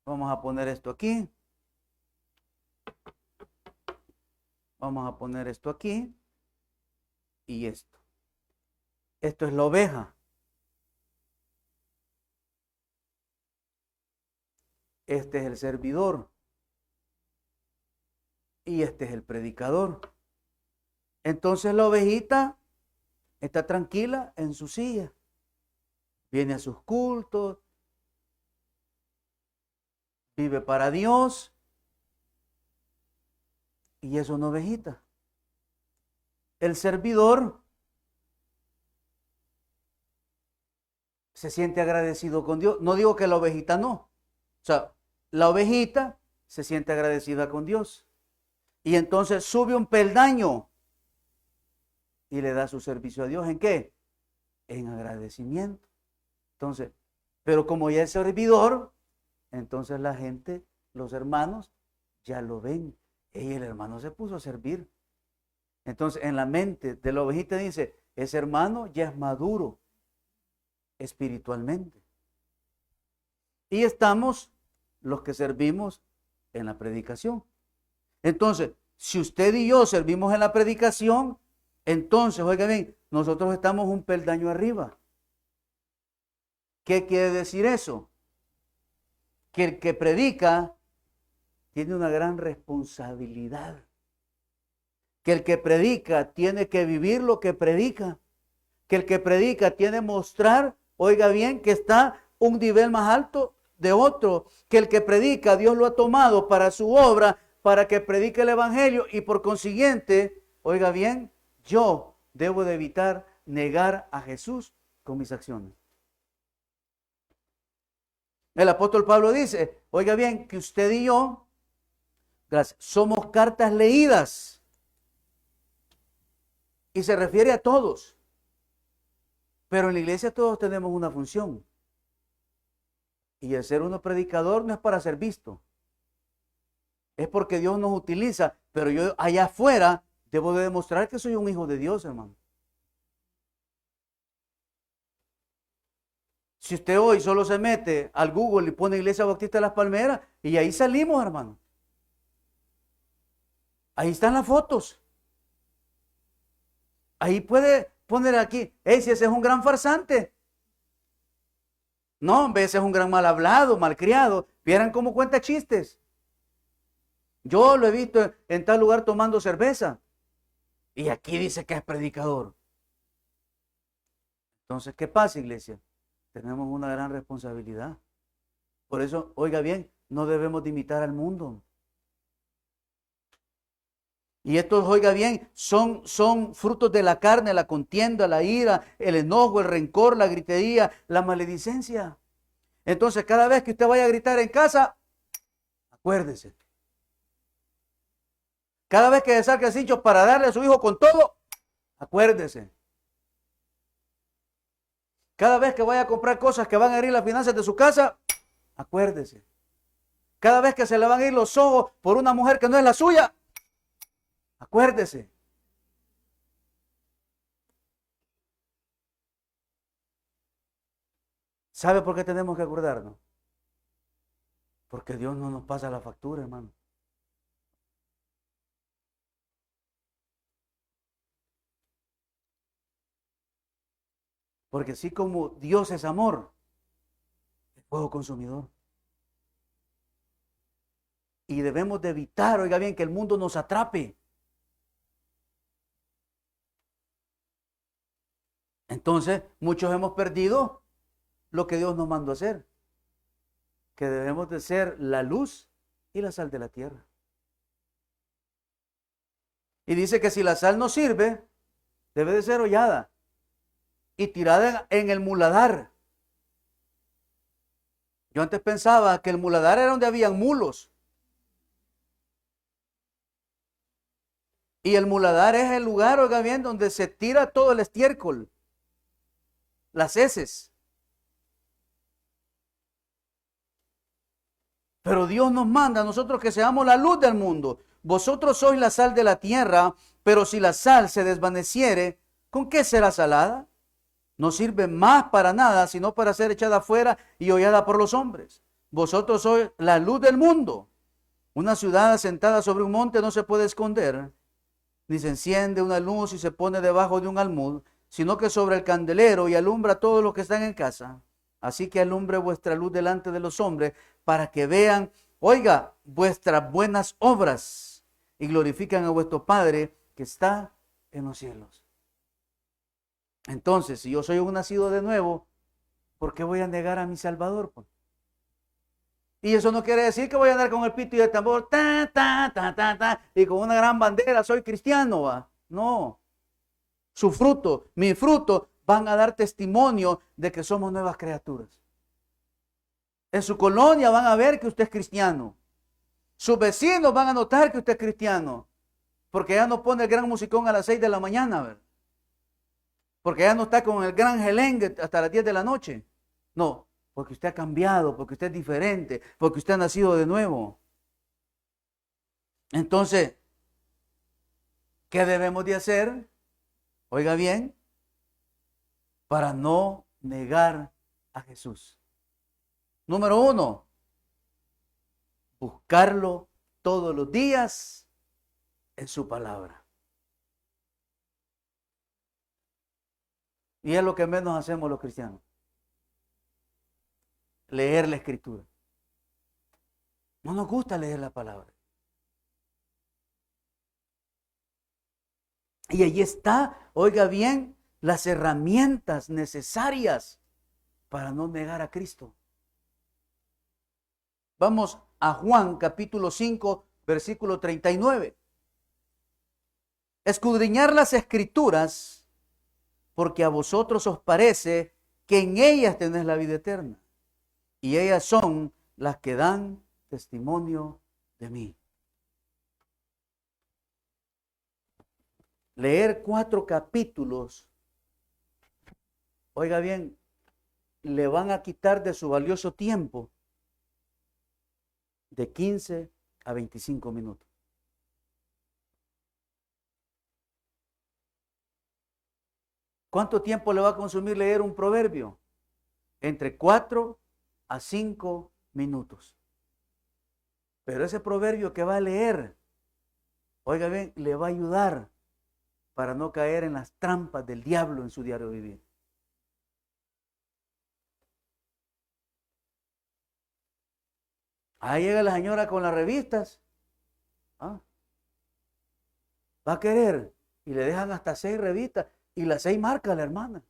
Vamos a poner esto aquí. Vamos a poner esto aquí. Y esto. Esto es la oveja. Este es el servidor. Y este es el predicador. Entonces la ovejita está tranquila en su silla. Viene a sus cultos. Vive para Dios. Y es una ovejita. El servidor se siente agradecido con Dios. No digo que la ovejita no. O sea, la ovejita se siente agradecida con Dios. Y entonces sube un peldaño y le da su servicio a Dios. ¿En qué? En agradecimiento. Entonces, pero como ya es servidor, entonces la gente, los hermanos, ya lo ven. Y el hermano se puso a servir. Entonces, en la mente de la ovejita dice, ese hermano ya es maduro espiritualmente. Y estamos los que servimos en la predicación. Entonces, si usted y yo servimos en la predicación, entonces, oiga bien, nosotros estamos un peldaño arriba. ¿Qué quiere decir eso? Que el que predica tiene una gran responsabilidad. Que el que predica tiene que vivir lo que predica. Que el que predica tiene que mostrar, oiga bien, que está un nivel más alto de otro. Que el que predica, Dios lo ha tomado para su obra, para que predique el evangelio, y por consiguiente, oiga bien, yo debo de evitar negar a Jesús con mis acciones. El apóstol Pablo dice, oiga bien, que usted y yo, gracias, somos cartas leídas. Y se refiere a todos. Pero en la iglesia todos tenemos una función. Y el ser uno predicador no es para ser visto. Es porque Dios nos utiliza. Pero yo allá afuera debo de demostrar que soy un hijo de Dios, hermano. Si usted hoy solo se mete al Google y pone Iglesia Bautista de las Palmeras, y ahí salimos, hermano. Ahí están las fotos. Ahí puede poner aquí, hey, si ese es un gran farsante. No, hombre, ese es un gran mal hablado, mal criado. Vieran cómo cuenta chistes. Yo lo he visto en tal lugar tomando cerveza. Y aquí dice que es predicador. Entonces, ¿qué pasa, iglesia? Tenemos una gran responsabilidad. Por eso, oiga bien, no debemos de imitar al mundo. Y estos, oiga bien, son frutos de la carne, la contienda, la ira, el enojo, el rencor, la gritería, la maledicencia. Entonces, cada vez que usted vaya a gritar en casa, acuérdese. Cada vez que saque el cincho para darle a su hijo con todo, acuérdese. Cada vez que vaya a comprar cosas que van a herir las finanzas de su casa, acuérdese. Cada vez que se le van a ir los ojos por una mujer que no es la suya, acuérdese. ¿Sabe por qué tenemos que acordarnos? Porque Dios no nos pasa la factura, hermano. Porque así como Dios es amor, es fuego consumidor. Y debemos de evitar, oiga bien, que el mundo nos atrape. Entonces, muchos hemos perdido lo que Dios nos mandó a hacer. Que debemos de ser la luz y la sal de la tierra. Y dice que si la sal no sirve, debe de ser hollada y tirada en el muladar. Yo antes pensaba que el muladar era donde habían mulos. Y el muladar es el lugar, oiga bien, donde se tira todo el estiércol, las heces. Pero Dios nos manda a nosotros que seamos la luz del mundo. Vosotros sois la sal de la tierra, pero si la sal se desvaneciere, ¿con qué será salada? No sirve más para nada, sino para ser echada afuera y hollada por los hombres. Vosotros sois la luz del mundo. Una ciudad asentada sobre un monte no se puede esconder, ni se enciende una luz y se pone debajo de un almud, sino que sobre el candelero y alumbra a todos los que están en casa. Así que alumbre vuestra luz delante de los hombres, para que vean, oiga, vuestras buenas obras y glorifican a vuestro Padre que está en los cielos. Entonces, si yo soy un nacido de nuevo, ¿por qué voy a negar a mi Salvador? Y eso no quiere decir que voy a andar con el pito y el tambor, ta, ta, ta, ta, ta, y con una gran bandera, soy cristiano, ¿va? No. Su fruto, mi fruto, van a dar testimonio de que somos nuevas criaturas. En su colonia van a ver que usted es cristiano. Sus vecinos van a notar que usted es cristiano. Porque ya no pone el gran musicón a las 6 de la mañana, ¿verdad? Porque ya no está con el gran gelengue hasta las 10 de la noche. No, porque usted ha cambiado, porque usted es diferente, porque usted ha nacido de nuevo. Entonces, ¿qué debemos de hacer? Oiga bien, para no negar a Jesús. Número 1, buscarlo todos los días en su palabra. Y es lo que menos hacemos los cristianos. Leer la escritura. No nos gusta leer la palabra. Y allí está, oiga bien, las herramientas necesarias para no negar a Cristo. Vamos a Juan capítulo 5, versículo 39. Escudriñar las escrituras, porque a vosotros os parece que en ellas tenéis la vida eterna. Y ellas son las que dan testimonio de mí. Leer 4 capítulos, oiga bien, le van a quitar de su valioso tiempo de 15 a 25 minutos. ¿Cuánto tiempo le va a consumir leer un proverbio? Entre 4 a 5 minutos. Pero ese proverbio que va a leer, oiga bien, le va a ayudar para no caer en las trampas del diablo en su diario vivir. Ahí llega la señora con las revistas. ¿Ah? Va a querer. Y le dejan hasta 6 revistas. Y las 6 marca la hermana.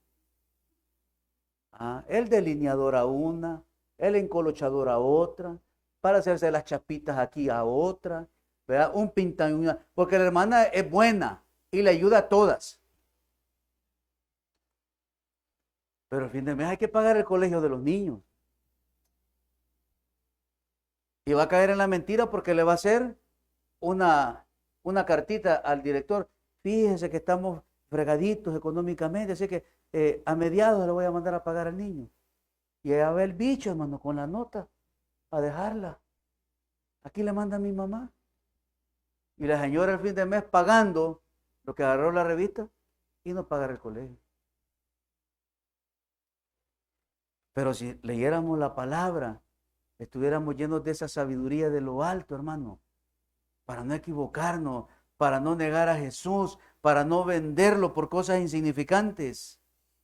El delineador a una, el encolochador a otra, para hacerse las chapitas aquí a otra, ¿verdad? Un pinta, porque la hermana es buena y le ayuda a todas. Pero al fin de mes hay que pagar el colegio de los niños. Y va a caer en la mentira porque le va a hacer una cartita al director. Fíjese que estamos fregaditos económicamente, así que a mediados le voy a mandar a pagar al niño. Y ahí va el bicho, hermano, con la nota, a dejarla. Aquí le manda a mi mamá. Y la señora al fin de mes pagando lo que agarró la revista y no pagar el colegio. Pero si leyéramos la palabra, estuviéramos llenos de esa sabiduría de lo alto, hermano, para no equivocarnos, para no negar a Jesús, para no venderlo por cosas insignificantes.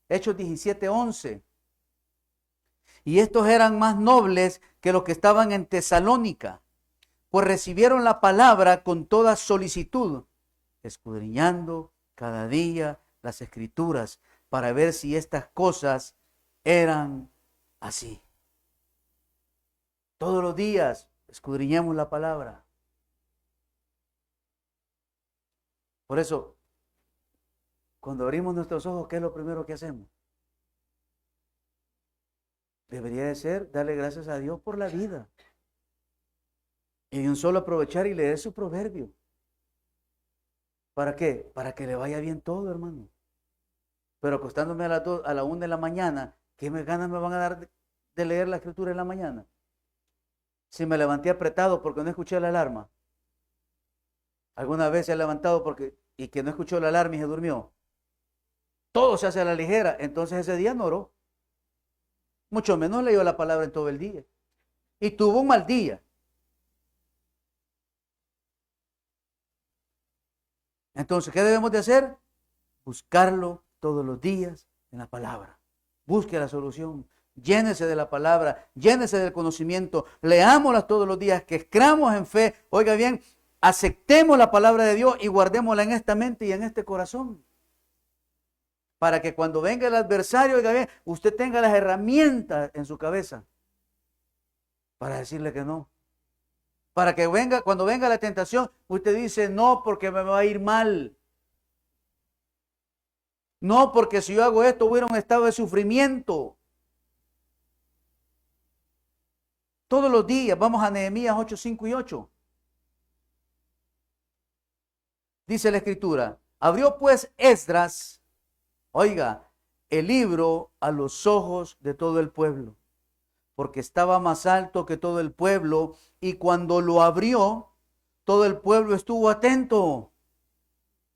Hechos 17:11. Y estos eran más nobles que los que estaban en Tesalónica, pues recibieron la palabra con toda solicitud, escudriñando cada día las escrituras para ver si estas cosas eran así. Todos los días escudriñamos la palabra. Por eso, cuando abrimos nuestros ojos, ¿qué es lo primero que hacemos? Debería de ser darle gracias a Dios por la vida. Y de un solo aprovechar y leer su proverbio. ¿Para qué? Para que le vaya bien todo, hermano. Pero acostándome a la 1 de la mañana, ¿qué ganas me van a dar de leer la escritura en la mañana? Si me levanté apretado porque no escuché la alarma. ¿Alguna vez se ha levantado y que no escuchó la alarma y se durmió? Todo se hace a la ligera. Entonces ese día no oró. Mucho menos leyó la palabra en todo el día. Y tuvo un mal día. Entonces, ¿qué debemos de hacer? Buscarlo todos los días en la palabra. Busque la solución. Llénese de la palabra, llénese del conocimiento, leámosla todos los días, que creamos en fe. Oiga bien, aceptemos la palabra de Dios y guardémosla en esta mente y en este corazón. Para que cuando venga el adversario, oiga bien, usted tenga las herramientas en su cabeza para decirle que no. Para que cuando venga la tentación, usted dice no porque me va a ir mal. No porque si yo hago esto hubiera un estado de sufrimiento. Todos los días vamos a Nehemías 8, 5 y 8. Dice la escritura, abrió pues Esdras, oiga, el libro a los ojos de todo el pueblo, porque estaba más alto que todo el pueblo, y cuando lo abrió, todo el pueblo estuvo atento.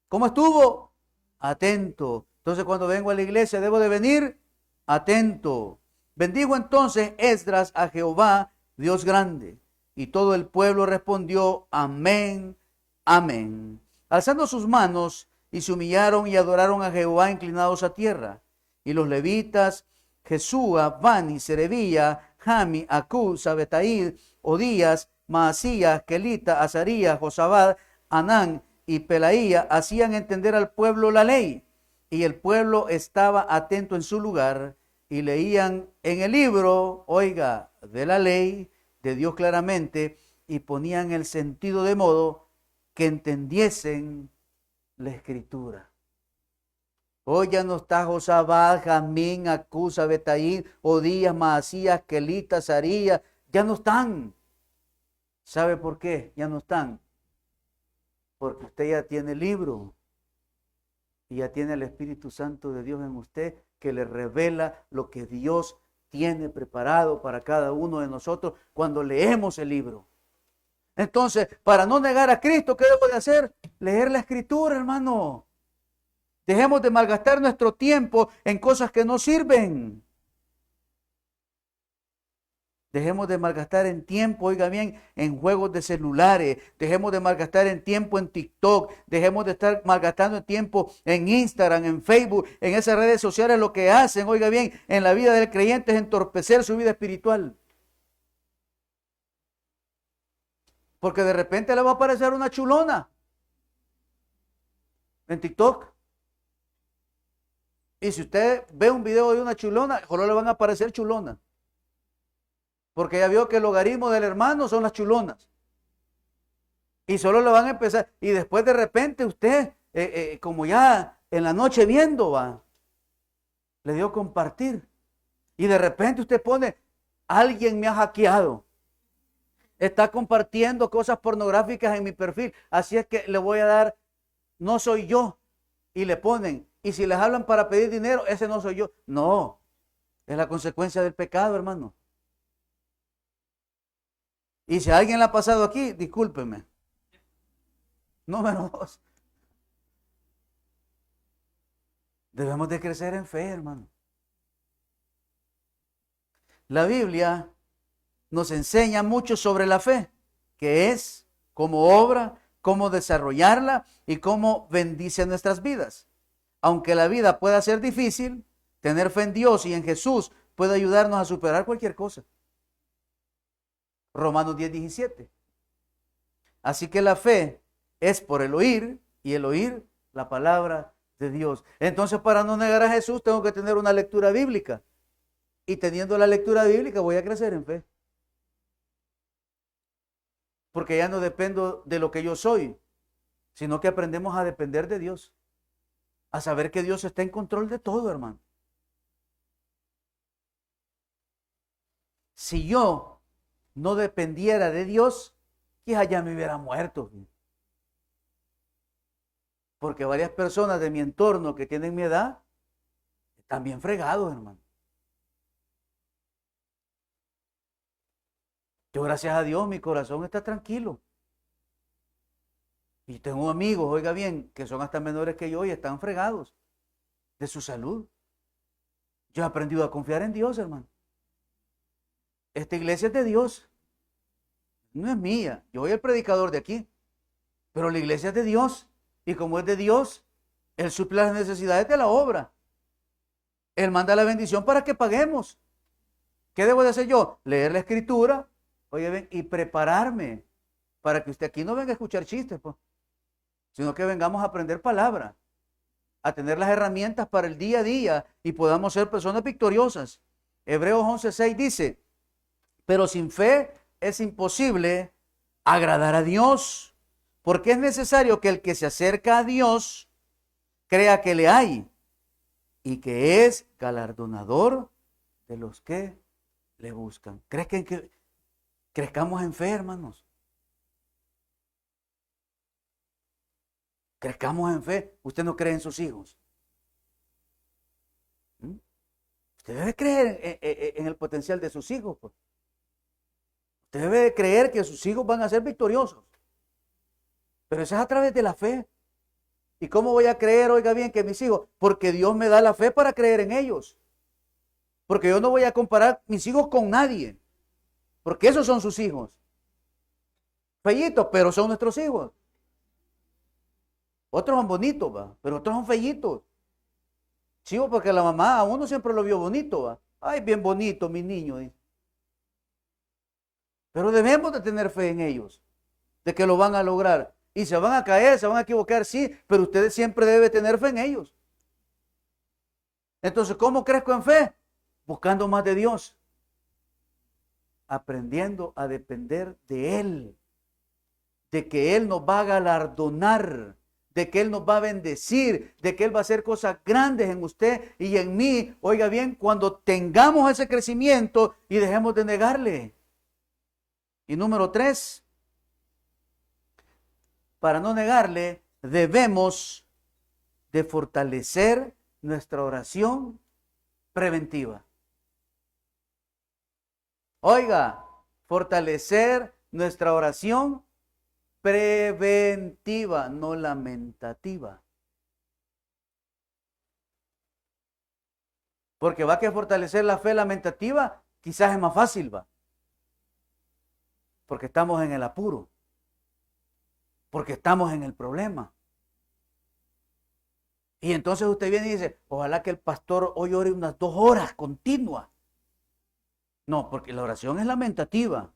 ¿Cómo estuvo? Atento. Entonces cuando vengo a la iglesia debo de venir atento. Bendijo entonces Esdras a Jehová, Dios grande, y todo el pueblo respondió, amén, amén. Alzando sus manos, y se humillaron y adoraron a Jehová inclinados a tierra. Y los levitas, Jesúa, Bani, Serebía, Jami, Acú, Sabetaid, Odías, Maasías, Kelita, Azarías, Josabad, Anán y Pelaía hacían entender al pueblo la ley. Y el pueblo estaba atento en su lugar y leían en el libro, oiga, de la ley de Dios claramente, y ponían el sentido de modo que entendiesen la escritura. Hoy ya no está Josabad, Jamín, Acusa, Betaín, Odías, Maasías, Kelita, Saría, ya no están. ¿Sabe por qué? Ya no están. Porque usted ya tiene el libro y ya tiene el Espíritu Santo de Dios en usted que le revela lo que Dios tiene preparado para cada uno de nosotros cuando leemos el libro. Entonces, para no negar a Cristo, ¿qué debo de hacer? Leer la Escritura, hermano. Dejemos de malgastar nuestro tiempo en cosas que no sirven. Dejemos de malgastar en tiempo, oiga bien, en juegos de celulares. Dejemos de malgastar en tiempo en TikTok. Dejemos de estar malgastando tiempo en Instagram, en Facebook, en esas redes sociales. Lo que hacen, oiga bien, en la vida del creyente es entorpecer su vida espiritual. Porque de repente le va a aparecer una chulona en TikTok. Y si usted ve un video de una chulona, solo le van a aparecer chulonas. Porque ya vio que el logaritmo del hermano son las chulonas. Y solo lo van a empezar. Y después de repente usted, como ya en la noche viendo, va, le dio compartir. Y de repente usted pone, alguien me ha hackeado. Está compartiendo cosas pornográficas en mi perfil. Así es que le voy a dar, no soy yo. Y le ponen, y si les hablan para pedir dinero, ese no soy yo. No, es la consecuencia del pecado, hermano. Y si a alguien le ha pasado aquí, discúlpeme. Número 2. Debemos de crecer en fe, hermano. La Biblia nos enseña mucho sobre la fe, que es, cómo obra, cómo desarrollarla y cómo bendice nuestras vidas. Aunque la vida pueda ser difícil, tener fe en Dios y en Jesús puede ayudarnos a superar cualquier cosa. Romanos 10:17. Así que la fe es por el oír y el oír la palabra de Dios. Entonces, para no negar a Jesús, tengo que tener una lectura bíblica. Y teniendo la lectura bíblica, voy a crecer en fe. Porque ya no dependo de lo que yo soy, sino que aprendemos a depender de Dios. A saber que Dios está en control de todo, hermano. Si yo no dependiera de Dios, quizá ya me hubiera muerto. Porque varias personas de mi entorno que tienen mi edad están bien fregados, hermano. Yo, gracias a Dios, mi corazón está tranquilo. Y tengo amigos, oiga bien, que son hasta menores que yo y están fregados de su salud. Yo he aprendido a confiar en Dios, hermano. Esta iglesia es de Dios. No es mía. Yo soy el predicador de aquí. Pero la iglesia es de Dios. Y como es de Dios, Él suple las necesidades de la obra. Él manda la bendición para que paguemos. ¿Qué debo de hacer yo? Leer la escritura, oye, ven, y prepararme para que usted aquí no venga a escuchar chistes, pues, sino que vengamos a aprender palabra, a tener las herramientas para el día a día y podamos ser personas victoriosas. Hebreos 11:6 dice, pero sin fe es imposible agradar a Dios, porque es necesario que el que se acerca a Dios crea que le hay y que es galardonador de los que le buscan. Crezcamos en fe, hermanos. Crezcamos en fe. Usted no cree en sus hijos. Usted debe creer en el potencial de sus hijos, pues. Usted debe creer que sus hijos van a ser victoriosos. Pero eso es a través de la fe. ¿Y cómo voy a creer, oiga bien, que mis hijos? Porque Dios me da la fe para creer en ellos. Porque yo no voy a comparar mis hijos con nadie. Porque esos son sus hijos. Fellitos, pero son nuestros hijos. Otros son bonitos, va, pero otros son fellitos. Chivo, porque la mamá a uno siempre lo vio bonito, va. Ay, bien bonito, mi niño. Pero debemos de tener fe en ellos, de que lo van a lograr. Y se van a caer, se van a equivocar, sí, pero ustedes siempre deben tener fe en ellos. Entonces, ¿cómo crezco en fe? Buscando más de Dios. Aprendiendo a depender de Él. De que Él nos va a galardonar. De que Él nos va a bendecir. De que Él va a hacer cosas grandes en usted y en mí. Oiga bien, cuando tengamos ese crecimiento y dejemos de negarle. Y número 3. Para no negarle, debemos de fortalecer nuestra oración preventiva. Oiga, fortalecer nuestra oración preventiva, no lamentativa. Porque va que fortalecer la fe lamentativa quizás es más fácil, va. Porque estamos en el apuro. Porque estamos en el problema. Y entonces usted viene y dice, ojalá que el pastor hoy ore unas 2 horas continuas. No, porque la oración es lamentativa.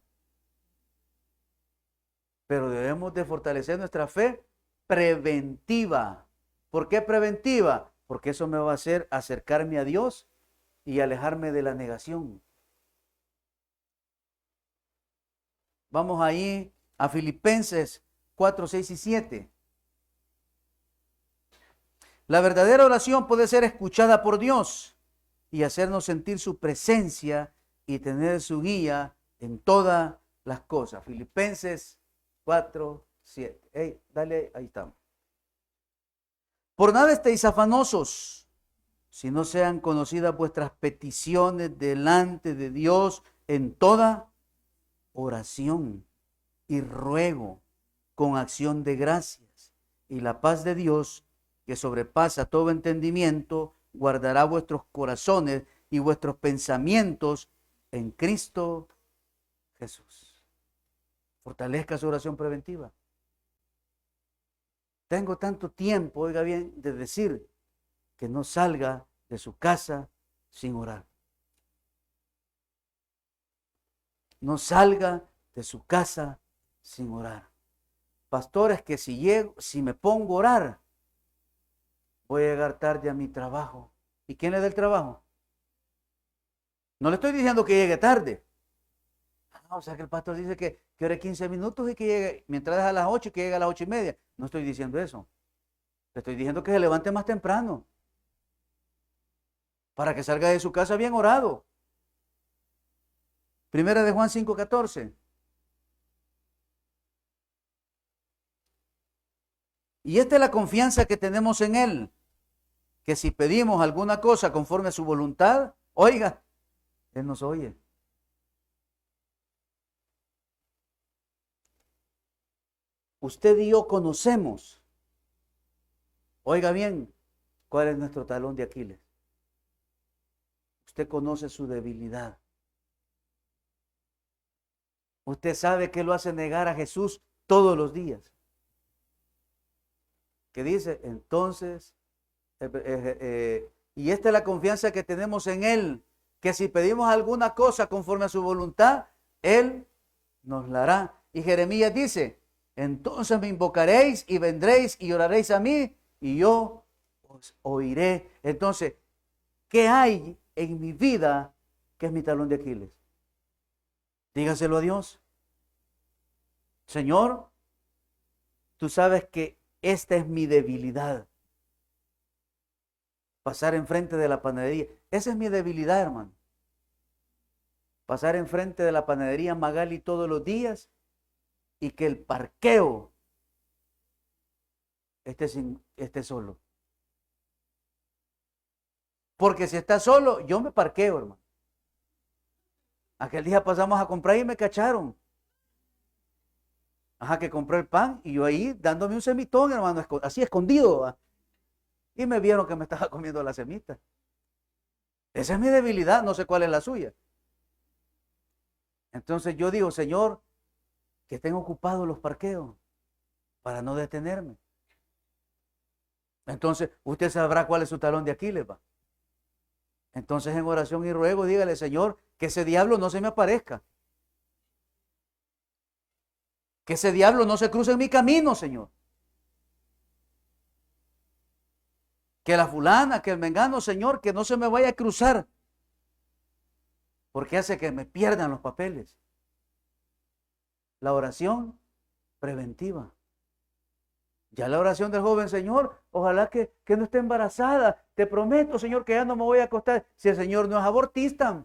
Pero debemos de fortalecer nuestra fe preventiva. ¿Por qué preventiva? Porque eso me va a hacer acercarme a Dios y alejarme de la negación. Vamos ahí a Filipenses 4, 6 y 7. La verdadera oración puede ser escuchada por Dios y hacernos sentir su presencia y tener su guía en todas las cosas. Filipenses 4, 7. Hey, dale, ahí estamos. Por nada estéis afanosos, si no sean conocidas vuestras peticiones delante de Dios en toda oración y ruego con acción de gracias. Y la paz de Dios, que sobrepasa todo entendimiento, guardará vuestros corazones y vuestros pensamientos en Cristo Jesús. Fortalezca su oración preventiva. Tengo tanto tiempo, oiga bien, de decir que no salga de su casa sin orar. No salga de su casa sin orar. Pastor, es que si me pongo a orar, voy a llegar tarde a mi trabajo. ¿Y quién le da el trabajo? No le estoy diciendo que llegue tarde. O sea que el pastor dice que ore 15 minutos y que llegue, mientras es a las 8 y que llegue a las 8:30. No estoy diciendo eso. Le estoy diciendo que se levante más temprano. Para que salga de su casa bien orado. Primera de Juan 5:14. Y esta es la confianza que tenemos en Él, que si pedimos alguna cosa conforme a su voluntad, oiga, Él nos oye. Usted y yo conocemos, oiga bien, cuál es nuestro talón de Aquiles. Usted conoce su debilidad. Usted sabe que lo hace negar a Jesús todos los días. Que dice, entonces, y esta es la confianza que tenemos en Él, que si pedimos alguna cosa conforme a su voluntad, Él nos la hará. Y Jeremías dice, entonces me invocaréis y vendréis y oraréis a mí y yo os oiré. Entonces, ¿qué hay en mi vida que es mi talón de Aquiles? Dígaselo a Dios. Señor, tú sabes que esta es mi debilidad. Pasar enfrente de la panadería. Esa es mi debilidad, hermano. Pasar enfrente de la panadería Magali todos los días y que el parqueo esté solo. Porque si está solo, yo me parqueo, hermano. Aquel día pasamos a comprar y me cacharon. Ajá, que compré el pan y yo ahí dándome un semitón, hermano, así escondido. ¿Va? Y me vieron que me estaba comiendo la semita. Esa es mi debilidad, no sé cuál es la suya. Entonces yo digo, Señor, que estén ocupados los parqueos para no detenerme. Entonces usted sabrá cuál es su talón de Aquiles, va. Entonces en oración y ruego, dígale, Señor, que ese diablo no se me aparezca. Que ese diablo no se cruce en mi camino, Señor. Que la fulana, que el mengano, Señor, que no se me vaya a cruzar. Porque hace que me pierdan los papeles. La oración preventiva. Ya la oración del joven, Señor, ojalá que no esté embarazada. Te prometo, Señor, que ya no me voy a acostar. Si el Señor no es abortista.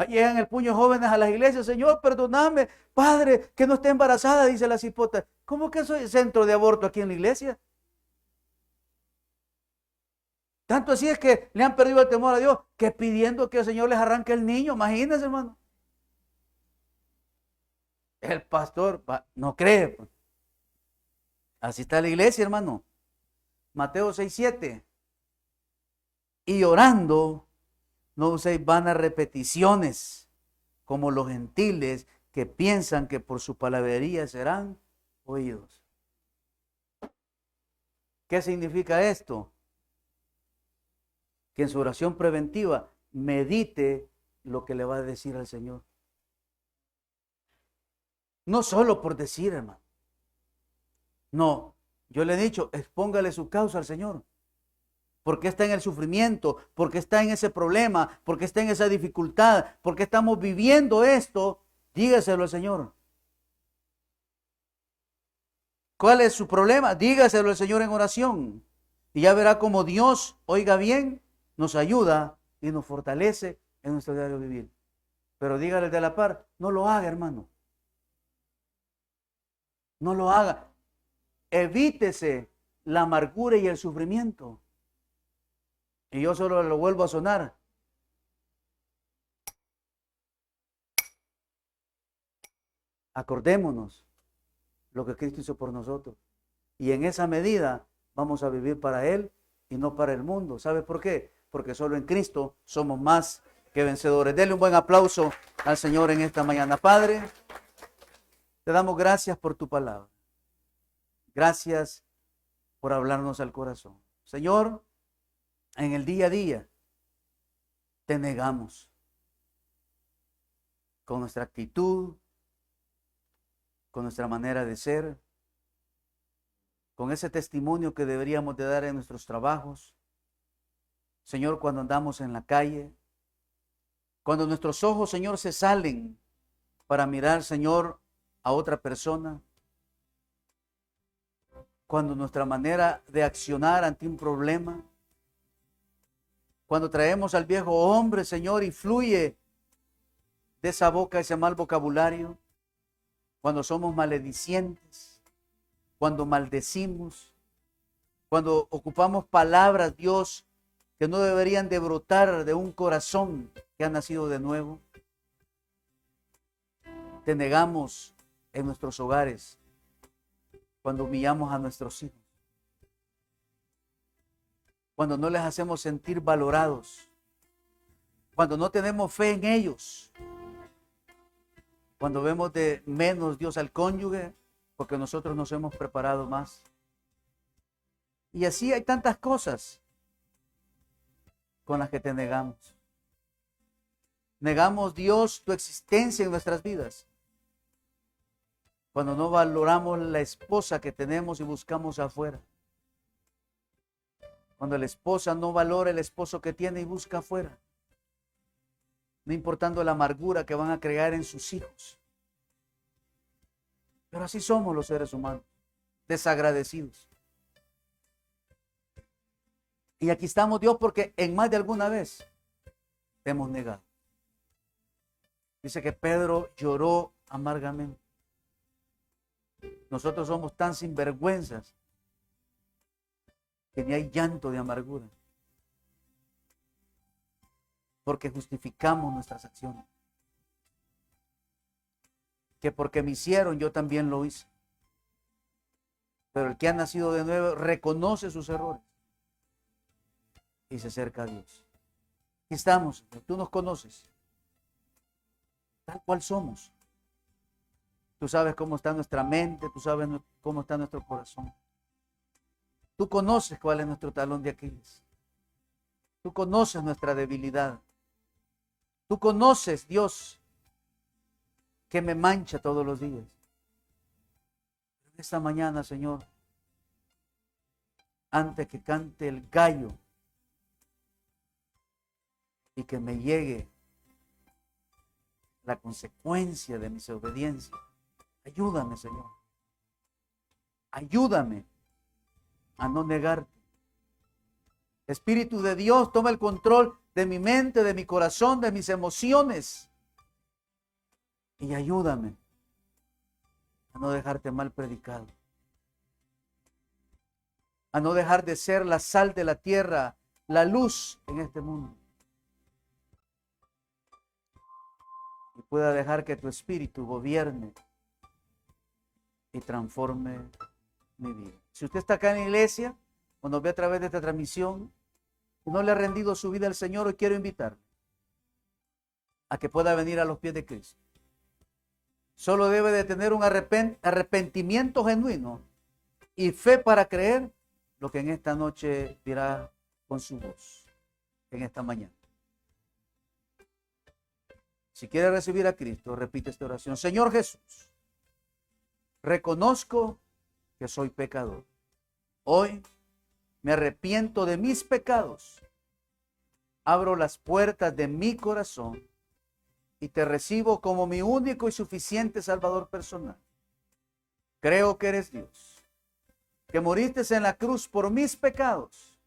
Llegan el puño jóvenes a las iglesias, Señor, perdóname, Padre, que no esté embarazada, dice la cipota. ¿Cómo que soy centro de aborto aquí en la iglesia? Tanto así es que le han perdido el temor a Dios, que pidiendo que el Señor les arranque el niño, imagínense, hermano. El pastor no cree. Así está la iglesia, hermano. Mateo 6:7. Y orando, no uséis vanas repeticiones, como los gentiles que piensan que por su palabrería serán oídos. ¿Qué significa esto? Que en su oración preventiva medite lo que le va a decir al Señor. No solo por decir, hermano. No, yo le he dicho, expóngale su causa al Señor. ¿Por qué está en el sufrimiento? ¿Por qué está en ese problema? ¿Por qué está en esa dificultad? ¿Por qué estamos viviendo esto? Dígaselo al Señor. ¿Cuál es su problema? Dígaselo al Señor en oración. Y ya verá cómo Dios, oiga bien, nos ayuda y nos fortalece en nuestro diario vivir. Pero dígale de la par, no lo haga, hermano. No lo haga. Evítese la amargura y el sufrimiento. Y yo solo lo vuelvo a sonar. Acordémonos lo que Cristo hizo por nosotros. Y en esa medida vamos a vivir para Él y no para el mundo. ¿Sabe por qué? Porque solo en Cristo somos más que vencedores. Denle un buen aplauso al Señor en esta mañana. Padre, te damos gracias por tu palabra. Gracias por hablarnos al corazón. Señor, en el día a día te negamos con nuestra actitud, con nuestra manera de ser, con ese testimonio que deberíamos de dar en nuestros trabajos. Señor, cuando andamos en la calle, cuando nuestros ojos, Señor, se salen para mirar, Señor, a otra persona, cuando nuestra manera de accionar ante un problema, cuando traemos al viejo hombre, Señor, y fluye de esa boca ese mal vocabulario, cuando somos maledicientes, cuando maldecimos, cuando ocupamos palabras, Dios, que no deberían de brotar de un corazón que ha nacido de nuevo. Te negamos en nuestros hogares, cuando humillamos a nuestros hijos, cuando no les hacemos sentir valorados, cuando no tenemos fe en ellos, cuando vemos de menos, Dios, al cónyuge, porque nosotros nos hemos preparado más. Y así hay tantas cosas con las que te negamos. Negamos, Dios, tu existencia en nuestras vidas. Cuando no valoramos la esposa que tenemos y buscamos afuera. Cuando la esposa no valora el esposo que tiene y busca afuera. No importando la amargura que van a crear en sus hijos. Pero así somos los seres humanos, desagradecidos. Y aquí estamos, Dios, porque en más de alguna vez te hemos negado. Dice que Pedro lloró amargamente. Nosotros somos tan sinvergüenzas que ni hay llanto de amargura. Porque justificamos nuestras acciones. Que porque me hicieron, yo también lo hice. Pero el que ha nacido de nuevo reconoce sus errores y se acerca a Dios. Aquí estamos, tú nos conoces, tal cual somos. Tú sabes cómo está nuestra mente, tú sabes cómo está nuestro corazón. Tú conoces cuál es nuestro talón de Aquiles. Tú conoces nuestra debilidad. Tú conoces, Dios, que me mancha todos los días. Esta mañana, Señor, antes que cante el gallo y que me llegue la consecuencia de mi desobediencia, ayúdame, Señor. Ayúdame a no negarte. Espíritu de Dios, toma el control de mi mente, de mi corazón, de mis emociones. Y ayúdame a no dejarte mal predicado. A no dejar de ser la sal de la tierra, la luz en este mundo. Y pueda dejar que tu espíritu gobierne y transforme mi vida. Si usted está acá en la iglesia o nos ve a través de esta transmisión y no le ha rendido su vida al Señor, hoy quiero invitarle a que pueda venir a los pies de Cristo. Solo debe de tener un arrepentimiento genuino y fe para creer lo que en esta noche dirá con su voz, en esta mañana. Si quiere recibir a Cristo, repite esta oración. Señor Jesús, reconozco que soy pecador. Hoy me arrepiento de mis pecados. Abro las puertas de mi corazón y te recibo como mi único y suficiente Salvador personal. Creo que eres Dios, que moriste en la cruz por mis pecados,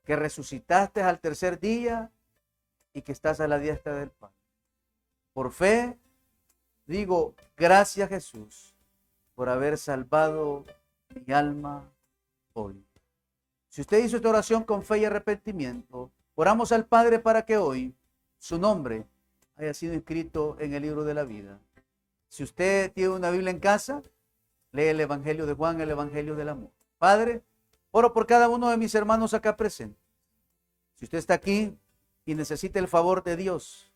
que resucitaste al tercer día y que estás a la diestra del Padre. Por fe, digo, gracias Jesús por haber salvado mi alma hoy. Si usted hizo esta oración con fe y arrepentimiento, oramos al Padre para que hoy su nombre haya sido inscrito en el libro de la vida. Si usted tiene una Biblia en casa, lee el Evangelio de Juan, el Evangelio del amor. Padre, oro por cada uno de mis hermanos acá presentes. Si usted está aquí y necesita el favor de Dios,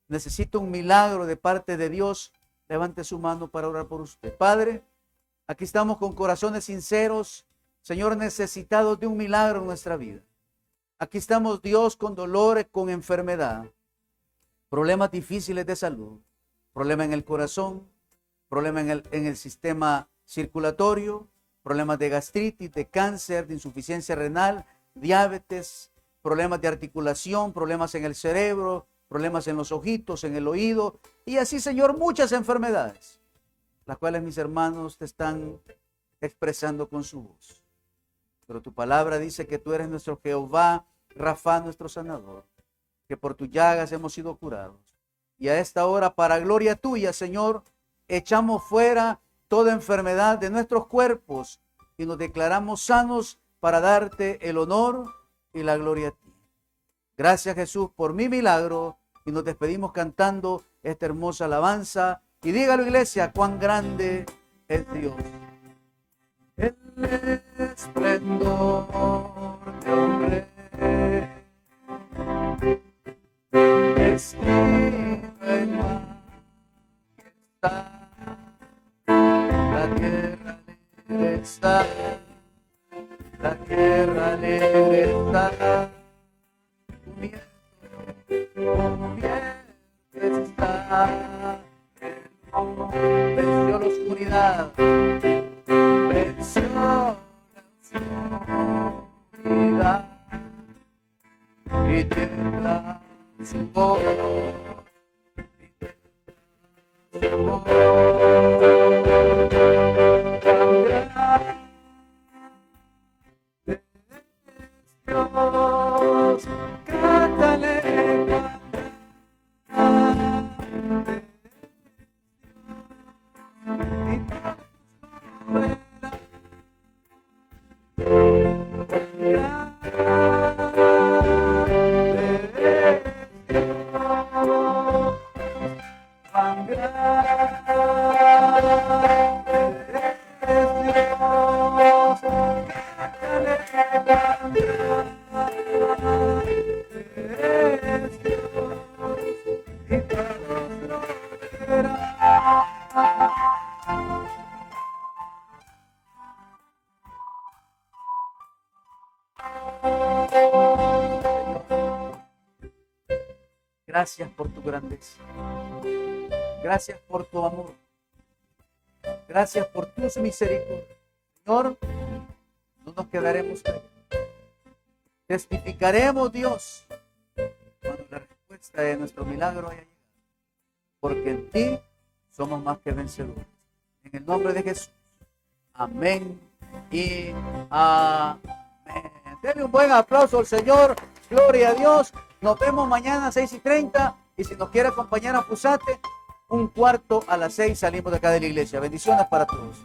necesita un milagro de parte de Dios, levante su mano para orar por usted. Padre, aquí estamos con corazones sinceros, Señor, necesitados de un milagro en nuestra vida. Aquí estamos, Dios, con dolores, con enfermedad, problemas difíciles de salud, problemas en el corazón, problemas en el sistema circulatorio, problemas de gastritis, de cáncer, de insuficiencia renal, diabetes, problemas de articulación, problemas en el cerebro, problemas en los ojitos, en el oído, y así, Señor, muchas enfermedades, las cuales mis hermanos te están expresando con su voz. Pero tu palabra dice que tú eres nuestro Jehová, Rafa, nuestro sanador, que por tus llagas hemos sido curados. Y a esta hora, para gloria tuya, Señor, echamos fuera toda enfermedad de nuestros cuerpos y nos declaramos sanos para darte el honor y la gloria a ti. Gracias, Jesús, por mi milagro, y nos despedimos cantando esta hermosa alabanza. Y dígalo, iglesia, cuán grande es Dios. El esplendor de un rey vestido en majestad, la tierra alegre está, la tierra alegre está, está, venció la oscuridad, venció la oscuridad, y tiembla su voz, y tiembla su voz. Dios, cántale, gracias por tu grandeza. Gracias por tu amor. Gracias por tus misericordias. Señor, no nos quedaremos callados. Testificaremos, Dios, cuando la respuesta de nuestro milagro haya llegado. Porque en ti somos más que vencedores. En el nombre de Jesús. Amén y amén. Denle un buen aplauso al Señor. Gloria a Dios. Nos vemos mañana a 6:30. Y si nos quiere acompañar a Pusate, 5:15 a las 6 salimos de acá de la iglesia. Bendiciones para todos.